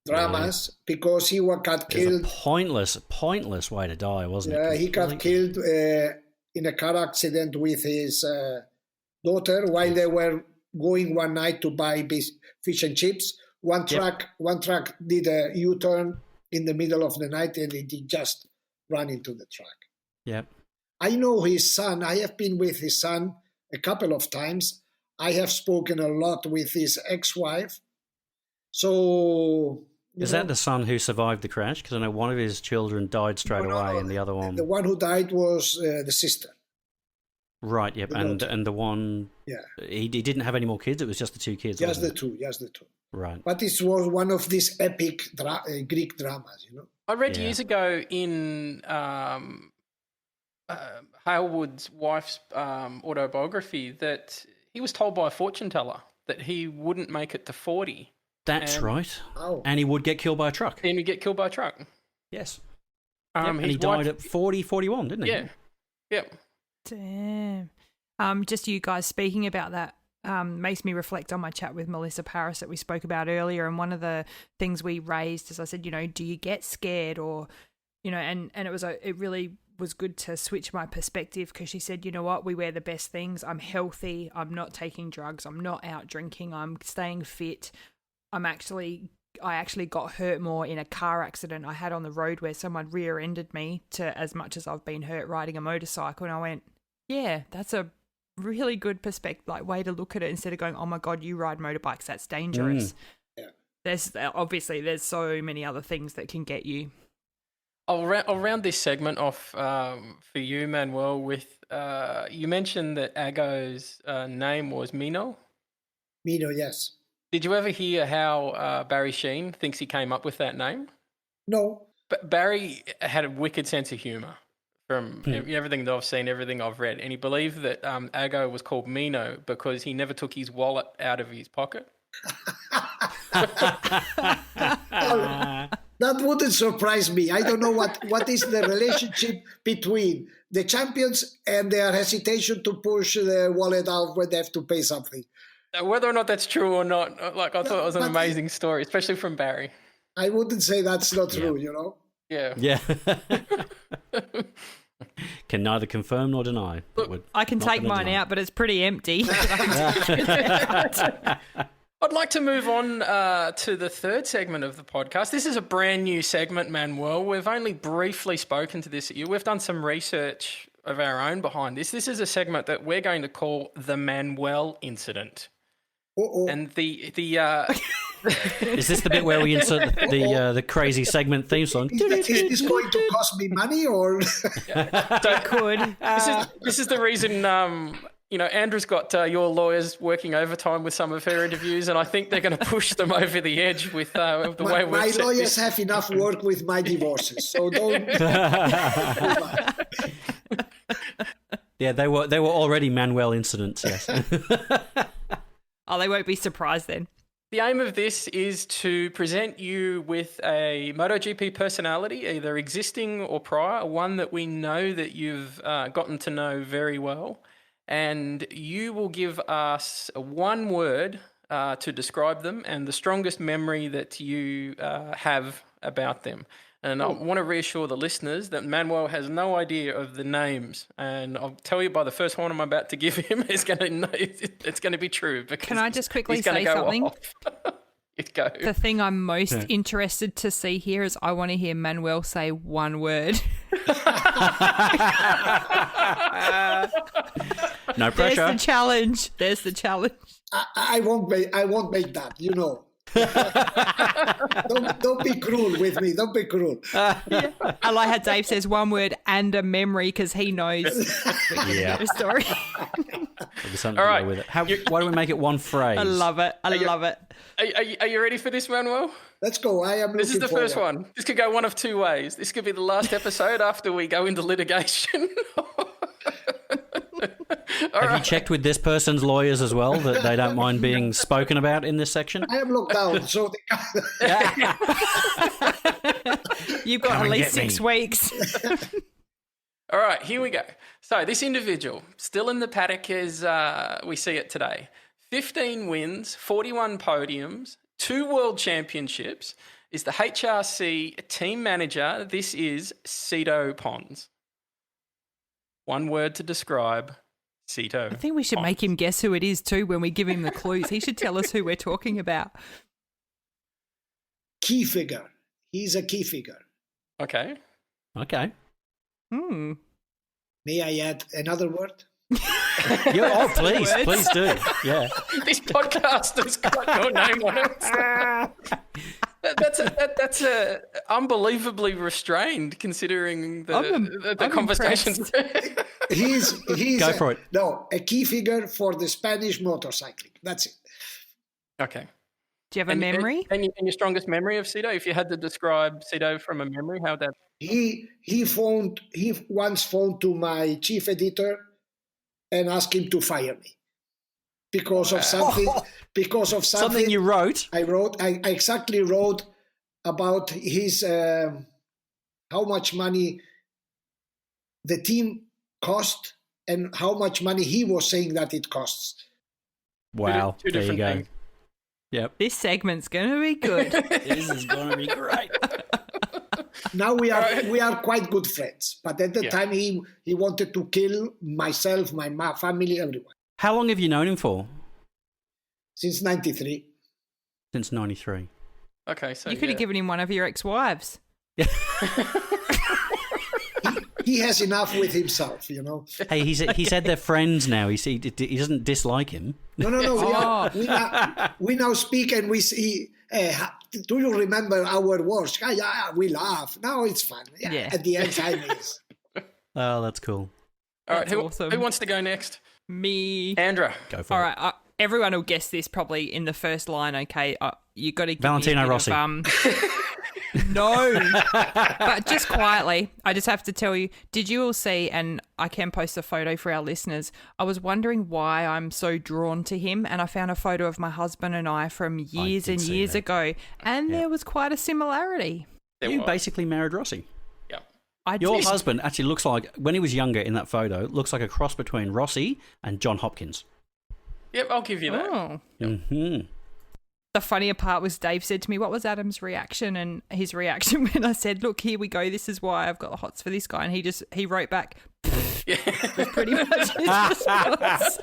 dramas because he got killed. A pointless way to die, wasn't it? Yeah, he got killed in a car accident with his daughter while they were going one night to buy fish and chips. One truck did a U-turn in the middle of the night and he just ran into the truck. Yep. I know his son. I have been with his son a couple of times. I have spoken a lot with his ex-wife. So... Is that the son who survived the crash? Because I know one of his children died straight away and the other one... The one who died was the sister. Right, yep. And the one... Yeah. He didn't have any more kids? It was just the two kids, Just the two. Right. But it was one of these epic Greek dramas, I read years ago in Hailwood's wife's autobiography that he was told by a fortune teller that he wouldn't make it to 40. That's right. Oh. And he would get killed by a truck. And he'd get killed by a truck. Yes. And he died at 41, didn't he? Yeah. Yep. Damn. Just you guys speaking about that makes me reflect on my chat with Melissa Paris that we spoke about earlier. And one of the things we raised is I said, do you get scared or, and it really was good to switch my perspective because she said, you know what, we wear the best things. I'm healthy. I'm not taking drugs. I'm not out drinking. I'm staying fit. I actually got hurt more in a car accident I had on the road where someone rear-ended me to as much as I've been hurt riding a motorcycle. And I went, yeah, that's a really good perspective, way to look at it instead of going, oh my God, you ride motorbikes, that's dangerous. Yeah. There's so many other things that can get you. I'll round this segment off for you, Manuel, with you mentioned that Ago's name was Mino. Mino, yes. Did you ever hear how Barry Sheen thinks he came up with that name? No. But Barry had a wicked sense of humour from everything that I've seen, everything I've read. And he believed that Ago was called Mino because he never took his wallet out of his pocket. That wouldn't surprise me. I don't know what is the relationship between the champions and their hesitation to push the wallet out when they have to pay something. Whether or not that's true or not, I thought it was an amazing story, especially from Barry. I wouldn't say that's not true, Yeah. Yeah. Can neither confirm nor deny. Look, I can take mine out, but it's pretty empty. I'd like to move on to the third segment of the podcast. This is a brand new segment, Manuel. We've only briefly spoken to this at you. We've done some research of our own behind this. This is a segment that we're going to call the Manuel Incident. Uh-oh. And the Is this the bit where we insert the crazy segment theme song? Is this going to cost me money or? It could. This is the reason. Andra's got your lawyers working overtime with some of her interviews, and I think they're going to push them over the edge with the way we've my set lawyers this. have enough work with my divorces, so don't. Yeah, they were already Manuel incidents. Yes. Oh, they won't be surprised then. The aim of this is to present you with a MotoGP personality, either existing or prior, one that we know that you've gotten to know very well, and you will give us one word to describe them and the strongest memory that you have about them. And I want to reassure the listeners that Manuel has no idea of the names. And I'll tell you by the first one I'm about to give him, it's going to be true. Can I just quickly say something? Go. The thing I'm most interested to see here is I want to hear Manuel say one word. No pressure. There's the challenge. I won't make that, you know. don't be cruel with me. Don't be cruel. Yeah. I like how Dave says one word and a memory because he knows the story. There'll be something to go with it. Why don't we make it one phrase? I love it. I love it. Are you ready for this, Manuel? Let's go. This is the first one. This could go one of two ways. This could be the last episode after we go into litigation. Have you checked with this person's lawyers as well that they don't mind being spoken about in this section? I am locked down, so you've got at least 6 weeks. All right, here we go. So this individual, still in the paddock as we see it today. 15 wins, 41 podiums, 2 world championships, is the HRC team manager. This is Cito Pons. One word to describe Cito. I think we should make him guess who it is too when we give him the clues. He should tell us who we're talking about. Key figure. He's a key figure. Okay. May I add another word? Please do. Yeah. This podcast has got your name on it. That's unbelievably restrained considering the conversations. He's Go for it. No, a key figure for the Spanish motorcycling. That's it. Okay. Do you have a memory? And your strongest memory of Cito? If you had to describe Cito from a memory, how would that? He once phoned to my chief editor and asked him to fire me because of something. Because of something you wrote. I exactly wrote about his how much money the team cost and how much money he was saying that it costs. Wow, two there you different go. things. Yep. This segment's going to be good. This is going to be great. Now we are quite good friends, but at the time he wanted to kill myself, my family, everyone. How long have you known him for? Since 93. Since 93. Okay, so you could have given him one of your ex-wives. He has enough with himself, you know. Hey, he said they're friends now. He doesn't dislike him. No. We now speak and we see. Do you remember our words? Yeah, we laugh. Now it's fun. Yeah. At the end, time is. Oh, that's cool. All right, awesome. Who wants to go next? Me. Andra. Go for All it. right. Everyone will guess this probably in the first line. Okay, you got to give Valentino me a bit Rossi. No, but just quietly, I just have to tell you, did you all see, and I can post a photo for our listeners, I was wondering why I'm so drawn to him, and I found a photo of my husband and I from years and years ago, and there was quite a similarity. You basically married Rossi. Yeah. Your husband actually looks like, when he was younger in that photo, looks like a cross between Rossi and John Hopkins. Yep, I'll give you that. Oh. Mm-hmm. The funnier part was Dave said to me, what was Adam's reaction? And his reaction when I said, look, here we go. This is why I've got the hots for this guy. And he wrote back, was pretty much his response.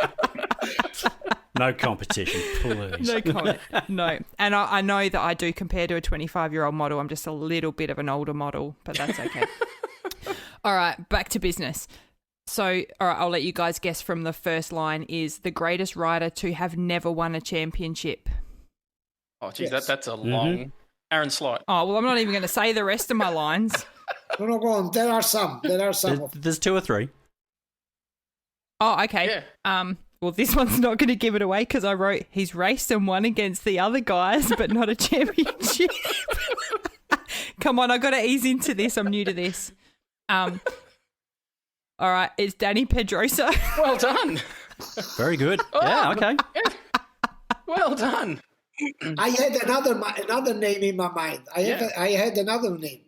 No competition, please. No comment. No. And I know that I do compare to a 25-year-old model. I'm just a little bit of an older model, but that's okay. All right, back to business. So, all right, I'll let you guys guess from the first line is the greatest rider to have never won a championship. Oh, geez, that's a long... Aaron Slight. Oh, well, I'm not even going to say the rest of my lines. No, go on. There are some. There's 2 or 3. Oh, okay. Yeah. Well, this one's not going to give it away because I wrote he's raced and won against the other guys, but not a championship. Come on, I've got to ease into this. I'm new to this. All right, it's Danny Pedrosa. Well done. Very good. Yeah, okay. Well done. I had another name in my mind. I had another name.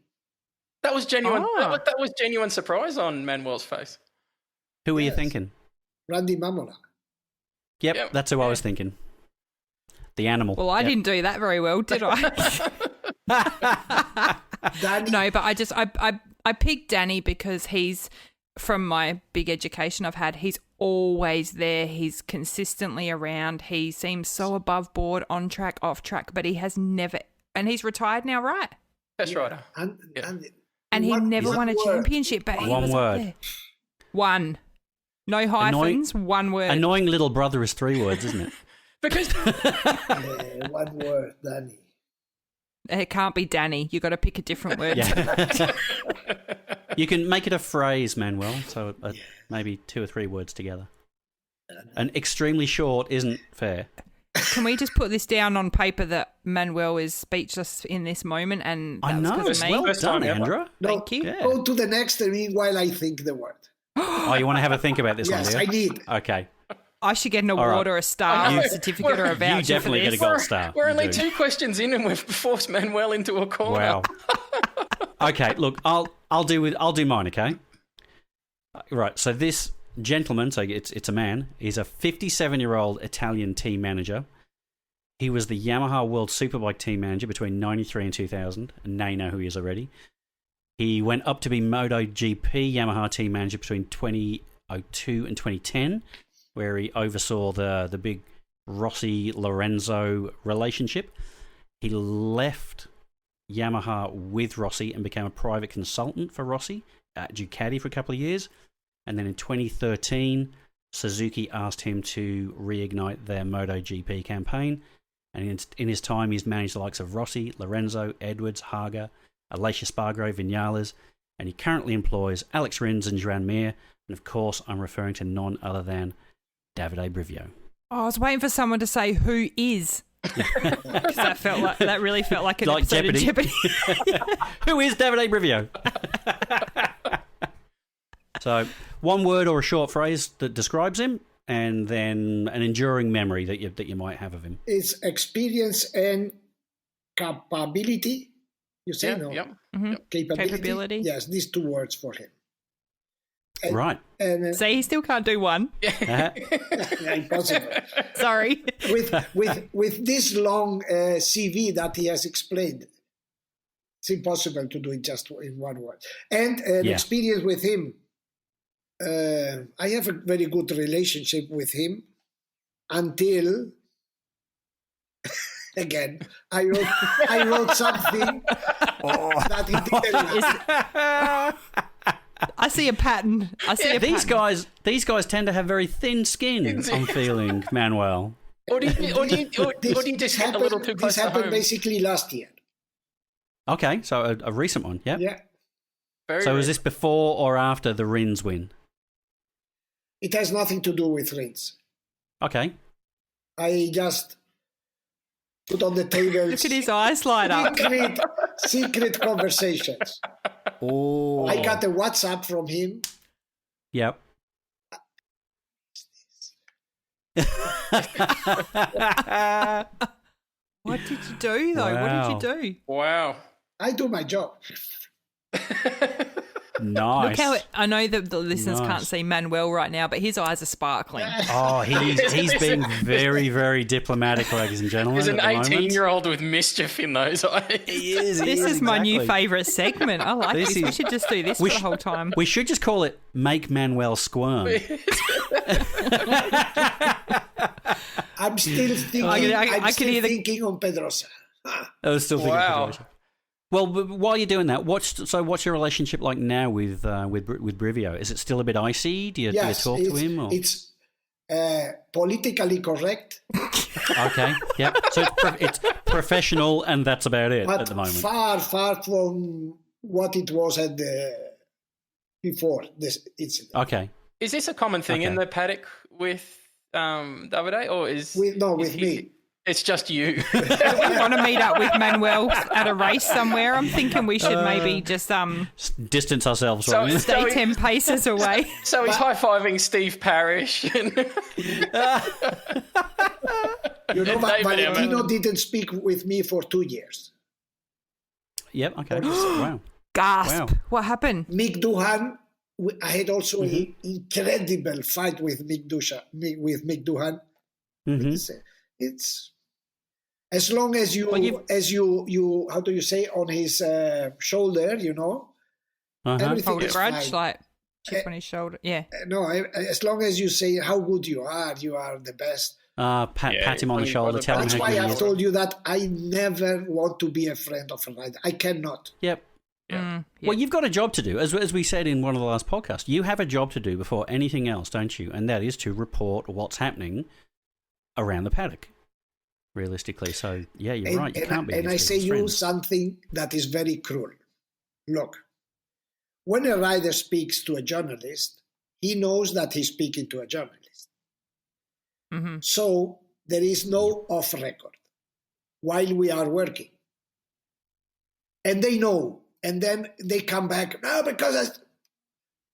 That was genuine. Oh. That was genuine surprise on Manuel's face. Who were you thinking? Randy Mamola. Yep, that's who I was thinking. The animal. Well, I didn't do that very well, did I? Danny, No, but I picked Danny because he's, from my big education I've had, he's always there. He's consistently around. He seems so above board, on track, off track, but he has never, and he's retired now, right? That's right. And he never won a championship, but he One was word. up there. One. No hyphens, one word. Annoying little brother is 3 words, isn't it? Because one word, Danny. It can't be Danny. You got to pick a different word. Yeah. You can make it a phrase, Manuel, so maybe 2 or 3 words together. And extremely short isn't fair. Can we just put this down on paper that Manuel is speechless in this moment? And I know. because of me? Well First done, time ever. Andra. Thank you. Yeah. Go to the next and meanwhile I think the word. Oh, you want to have a think about this Yes, one, I do you? need. Okay. I should get an award right. or a star or a certificate or a voucher. You definitely for get a this. gold star. we're You only do. 2 questions in and we've forced Manuel into a corner. Wow. Okay, look, I'll do mine, okay? Right, so this gentleman, so it's a man, he's a 57-year-old Italian team manager. He was the Yamaha World Superbike team manager between 93 and 2000, and now you know who he is already. He went up to be Motogp Yamaha team manager between 2002 and 2010, where he oversaw the big Rossi-Lorenzo relationship. He left Yamaha with Rossi and became a private consultant for Rossi at Ducati for a couple of years. And then in 2013, Suzuki asked him to reignite their MotoGP campaign. And in his time, he's managed the likes of Rossi, Lorenzo, Edwards, Haga, Aleix Espargaro, Vinales, and he currently employs Alex Rins and Joan Mir. And of course, I'm referring to none other than Davide Brivio. Oh, I was waiting for someone to say who is. Because that really felt like an Like episode Jeopardy. of Jeopardy. Who is Davide Brivio? So, one word or a short phrase that describes him, and then an enduring memory that you might have of him. It's experience and capability. You say no? Yep. Capability. Yes, these 2 words for him. And, Right. And See, he still can't do one. impossible. Sorry. with this long CV that he has explained, it's impossible to do it just in 1 word. And an experience with him. I have a very good relationship with him until again I wrote something that he didn't. I see a pattern. These guys tend to have very thin skin. I'm feeling, Manuel. Or do you just get a little too close This to happened home? basically last year. Okay, so a recent one, yeah. Yeah, So is this before or after the Rins win? it has nothing to do with rings. Okay. I just put on the table. Look at his eyes light up. secret conversations. Oh. I got a WhatsApp from him. Yep. What did you do, though? Wow. What did you do? Wow. I do my job. Nice. Look how I know that the listeners Nice. can't see Manuel right now, but his eyes are sparkling. Oh, he's being very, very diplomatic, ladies and gentlemen. There's an at the moment. 18-year-old with mischief in those eyes. He is. This is my new exactly. favourite segment. I like This this. We is- should just do this we for the sh- whole time. We should just call it "Make Manuel Squirm." I'm still thinking. I can hear the- thinking on Pedrosa. I was still thinking. Wow. Federation. Well, but while you're doing that, what's your relationship like now with Brivio? Is it still a bit icy? Do you Yes, talk to him? Or? It's politically correct, Okay, yeah. So it's professional, and that's about it but at the moment. far from what it was at the before this incident. Okay. Is this a common thing in Okay. the paddock with Davide, or is With he- me. It's just you. We want to meet up with Manuel at a race somewhere. I'm thinking we should maybe just Distance ourselves So- from him. stay So- 10 paces away. So he's high-fiving Steve Parrish. And You know, David Valentino Emmett. didn't speak with me for 2 years. Yep. Okay. Wow. Gasp. Wow. What happened? Mick Doohan, I had also Mm-hmm. an incredible fight with Mick Doohan. Hmm. It's As long as you how do you say, on his shoulder, everything Hold a is grudge, fine. like chip on his shoulder. Yeah. No, as long as you say how good you are the best. Pat him on the shoulder, tell him That's how why good he I've is. told you that I never want to be a friend of a rider. I cannot. Yep. Yeah. Well, you've got a job to do, as we said in one of the last podcasts. You have a job to do before anything else, don't you? And that is to report what's happening around the paddock, realistically. So, yeah, you're right. You can't be. And I say you something that is very cruel. Look, when a rider speaks to a journalist, he knows that he's speaking to a journalist. Mm-hmm. So there is no off record while we are working. And they know. And then they come back, no, because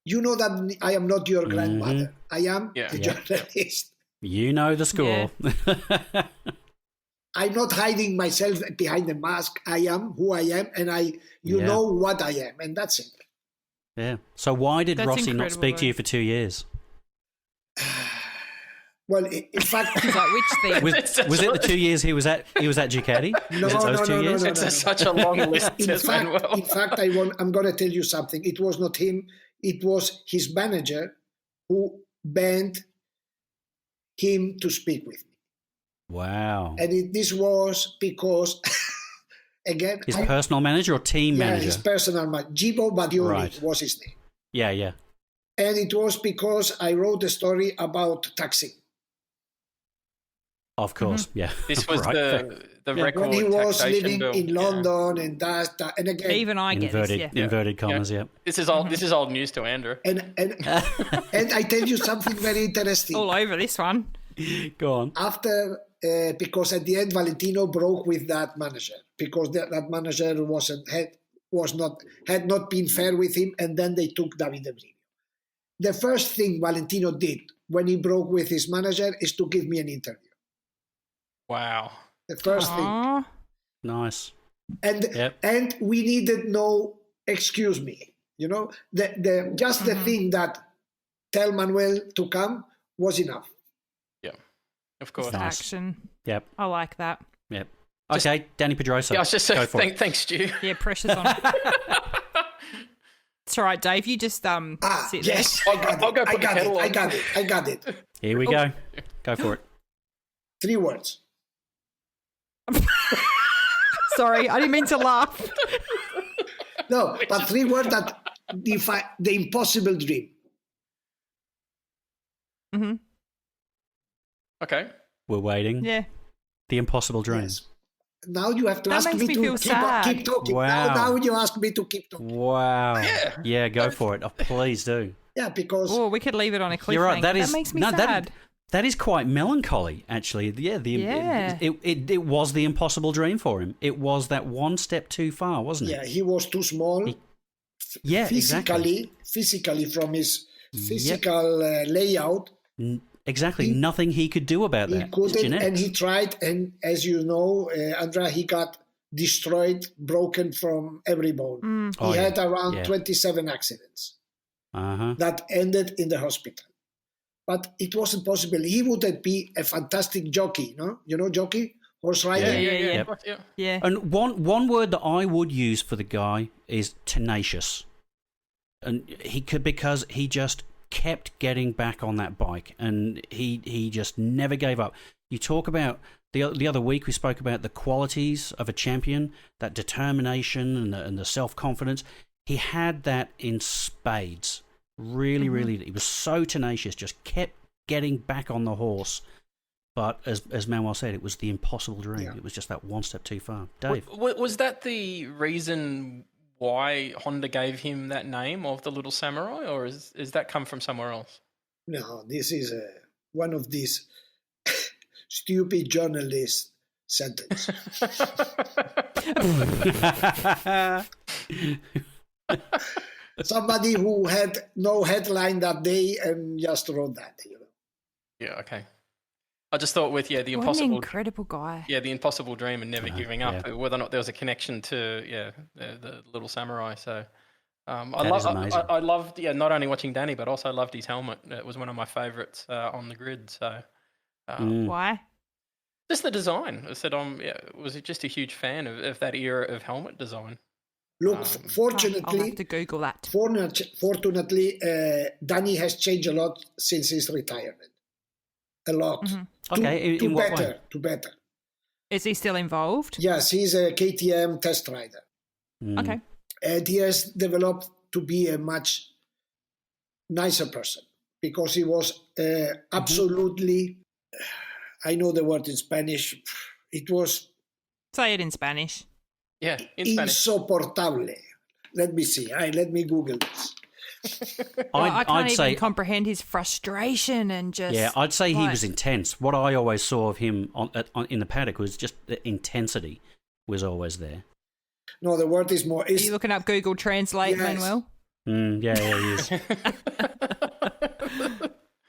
you know that I am not your grandmother. I am the journalist. You know the score. Yeah. I'm not hiding myself behind the mask. I am who I am, and you know what I am, and that's it. Yeah. So why did That's Rossi not speak to you for 2 years? Well, in fact, Like which thing? Was it the 2 years he was at Ducati? No, was it those 2 years? It's such a long list. in fact, I'm going to tell you something. It was not him. It was his manager who banned him to speak with me. Wow. And this was because, again... His personal manager or team manager? his personal manager. Gibo Badioni was his name. Yeah. And it was because I wrote a story about taxing. Of course, yeah. This was the record when he was taxation living bill. in London and that, and again... Even I get this, yeah. Inverted commas, yeah. This is old news to Andrew. And I tell you something very interesting. All over this one. Go on. After, because at the end Valentino broke with that manager because that manager had not been fair with him, and then they took Davide Brivio. The first thing Valentino did when he broke with his manager is to give me an interview. Wow. The first thing. Nice. And we needed no excuse me. The thing that tell Manuel to come was enough. Yeah. Of course. Nice. Action. Yep. I like that. Yep. Okay, Danny Pedrosa. Yeah, I was just Go for it. thanks, Stu. Yeah, pressure's on. It's all right, Dave. You just sit yes, I'll go put the kettle on. I got it. Here we go. Go for it. 3 words. Sorry, I didn't mean to laugh. No, but 3 words that define the impossible dream. Mm-hmm. Okay. We're waiting. Yeah. The impossible dream. Yes. Now you have to That ask makes me me to feel sad. keep talking. Wow. Now you ask me to keep talking. Wow. Yeah, go for it. Oh, please do. Yeah, because Oh, we could leave it on a cliffhanger. You're right. That makes me no, sad. That is quite melancholy, actually. Yeah, it was the impossible dream for him. It was that one step too far, wasn't it? yeah, he was too small. Exactly. Physically from his physical layout. Exactly. Nothing he could do about He that. It's couldn't, genetics. and he tried. And as you know, Andra, he got destroyed, broken from every bone. He had around 27 accidents that ended in the hospital. But it wasn't possible. He would be a fantastic jockey, no? You know jockey? Horse riding? Yeah. And one word that I would use for the guy is tenacious. And he could, because he just kept getting back on that bike, and he just never gave up. You talk about the other week we spoke about the qualities of a champion, that determination and the self-confidence. He had that in spades. Really, he was so tenacious, just kept getting back on the horse. But as Manuel said, it was the impossible dream. Yeah. It was just that one step too far. Dave? Was that the reason why Honda gave him that name of the Little Samurai, or is that come from somewhere else? No, this is one of these stupid journalist sentence. Somebody who had no headline that day and just wrote that. Yeah, okay. I just thought with the What an impossible, incredible guy. the impossible dream and never giving up, whether or not there was a connection to the Little Samurai. So I loved not only watching Danny, but also loved his helmet. It was one of my favourites on the grid. So Why? Just the design. I said, was just a huge fan of that era of helmet design. Look, I'll fortunately, have to Google that. Fortunately, Danny has changed a lot since his retirement. A lot. Okay, in what way? To better. Is he still involved? Yes, he's a KTM test rider. Okay. And he has developed to be a much nicer person because he was absolutely, I know the word in Spanish, it was... Say it in Spanish. Yeah, in Spanish. Insoportable. Let me see. Let me Google this. I can't even say comprehend his frustration and just... Yeah, I'd say he was intense. What I always saw of him in the paddock was just the intensity was always there. No, the word is more... Are you looking up Google Translate, Yes. Manuel? Yeah, he is.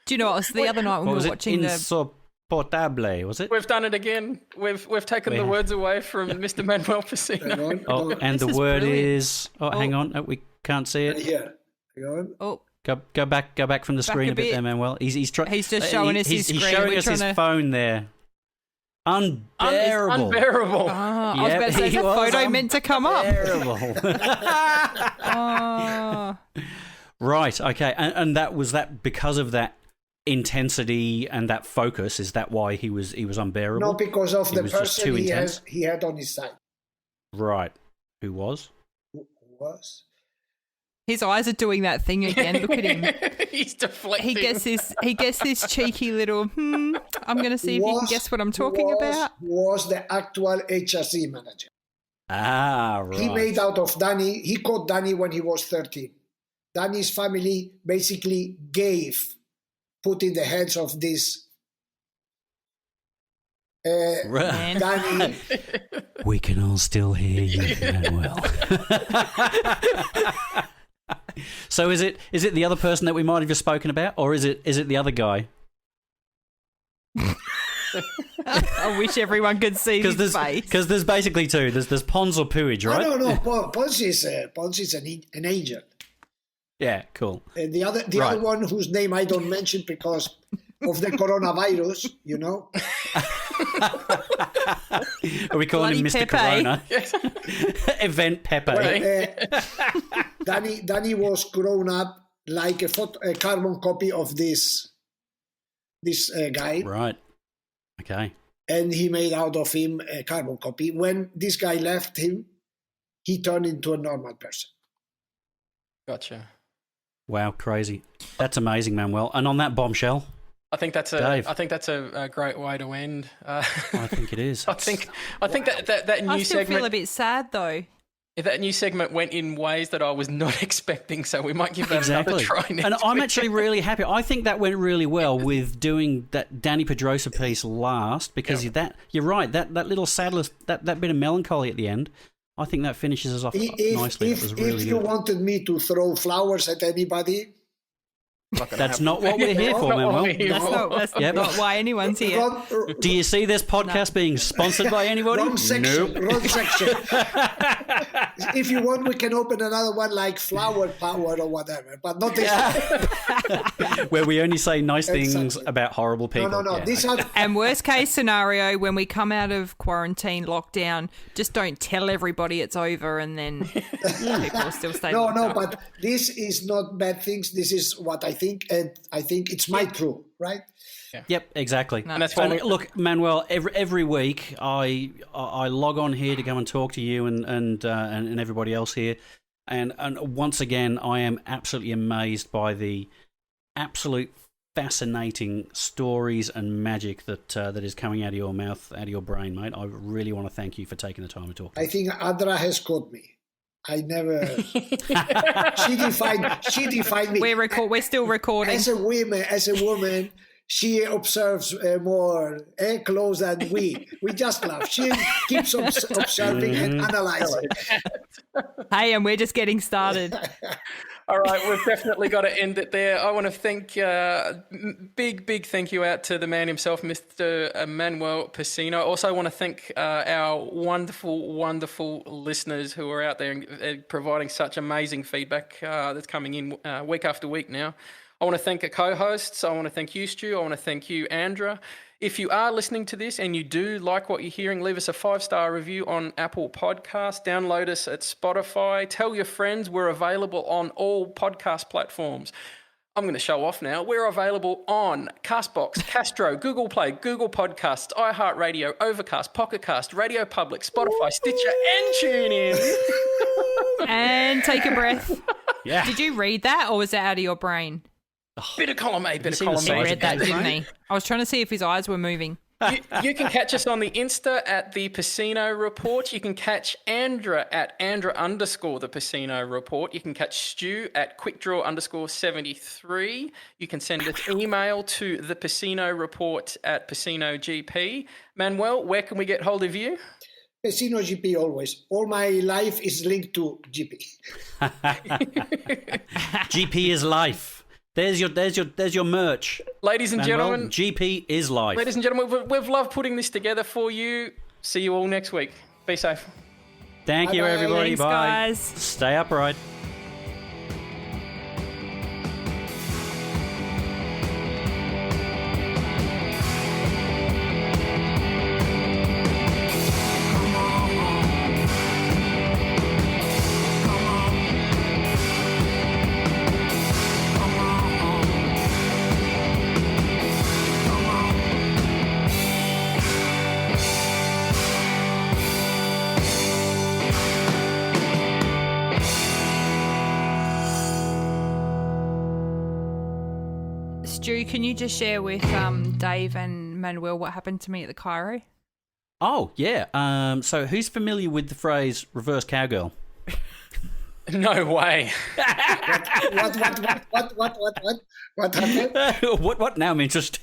Do you know what? The other night when we were watching Insoportable, was it? We've done it again. We've taken the words away from Mr. Manuel Pecino. Oh, and the This is word brilliant. is... Oh, hang on. Oh, we can't see it. Yeah. Hang on. Oh, Go back from the screen a bit bit. there, Manuel. He's just showing us his He's screen. showing We're us his trying to- phone there. It's Unbearable. unbearable. I was about to say, is he that was photo meant to come up? Unbearable. Oh. Right, okay. And that was that because of that intensity and that focus, is that why he was unbearable? No, because of He the was just person too intense? he had on his side. Right. Who was? Who was? His eyes are doing that thing again. Look at him. He's deflecting. He gets this cheeky little, I'm going to see if you can guess what I'm talking about. Was the actual HRC manager. Ah, right. He made out of Danny. He caught Danny when he was 13. Danny's family basically put in the hands of this Right. Danny. We can all still hear you, Manuel. So is it the other person that we might have just spoken about, or is it the other guy? I wish everyone could see his face. Because there's basically two. There's Pons or Puig, right? No. Pons is an angel. Yeah, cool. The other one whose name I don't mention because of the coronavirus, you know. Are we calling him Bloody Mr. Pepe. Corona? Event Pepe. Danny was grown up like a carbon copy of this guy. Right. Okay. And he made out of him a carbon copy. When this guy left him, he turned into a normal person. Gotcha. Wow, crazy. That's amazing, Manuel. And on that bombshell, I think that's a great way to end. I think it is. I think that new I still segment. feel a bit sad though. That new segment went in ways that I was not expecting, so we might give that another try next And I'm week. actually really happy. I think that went really well with doing that Danny Pedrosa piece last, because you're right, that little sadness, that bit of melancholy at the end, I think that finishes us off nicely. It was really if you good. wanted me to throw flowers at anybody, That's not what we're here for, Manuel. That's not why anyone's here. Do you see this podcast being sponsored by anybody? Wrong section. Nope. Wrong section. If you want, we can open another one like Flower Power or whatever, but not this one. Where we only say nice things Exactly. about horrible people. No. Yeah, These okay. are And worst case scenario, when we come out of quarantine lockdown, just don't tell everybody it's over, and then people still stay. no, locked up. but this is not bad things. This is what I think, and I think it's my truth, right? Yep, exactly. And that's why Look, Manuel, every week I log on here to go and talk to you and everybody else here, and once again I am absolutely amazed by the absolute fascinating stories and magic that is coming out of your mouth, out of your brain, mate. I really want to thank you for taking the time to talk. I think Andra has caught me. I never. She defined me. We're still recording. As a woman, she observes more close than we. We just laugh. She keeps observing and analyzing. Hey, and we're just getting started. All right, we've definitely got to end it there. I want to thank, big thank you out to the man himself, Mr. Manuel Pecino. Also want to thank our wonderful listeners who are out there and providing such amazing feedback that's coming in week after week now. I want to thank the co-hosts. I want to thank you, Stu. I want to thank you, Andra. If you are listening to this and you do like what you're hearing, leave us a 5-star review on Apple Podcasts. Download us at Spotify. Tell your friends we're available on all podcast platforms. I'm going to show off now. We're available on Castbox, Castro, Google Play, Google Podcasts, iHeartRadio, Overcast, Pocket Cast, Radio Public, Spotify, Stitcher, and TuneIn. And take a breath. Yeah. Did you read that, or was that out of your brain? Bit of column A, bit of seen the column He size B. read that, didn't he? I was trying to see if his eyes were moving. You can catch us on the Insta at the Pecino Report. You can catch Andra at Andra_the Pecino Report. You can catch Stu at quickdraw_73. You can send us email to the Pecino Report at pecinogp. Manuel, where can we get hold of you? pecinogp always. All my life is linked to GP. GP is life. There's your merch. Ladies and Manuel, gentlemen, GP is life. Ladies and gentlemen, we've loved putting this together for you. See you all next week. Be safe. Thank you, Bye-bye. everybody. Thanks, Bye. guys. Stay upright. Stu, can you just share with Dave and Manuel what happened to me at the Cairo? Oh, yeah. So who's familiar with the phrase reverse cowgirl? No way. What happened? What now? I'm interested.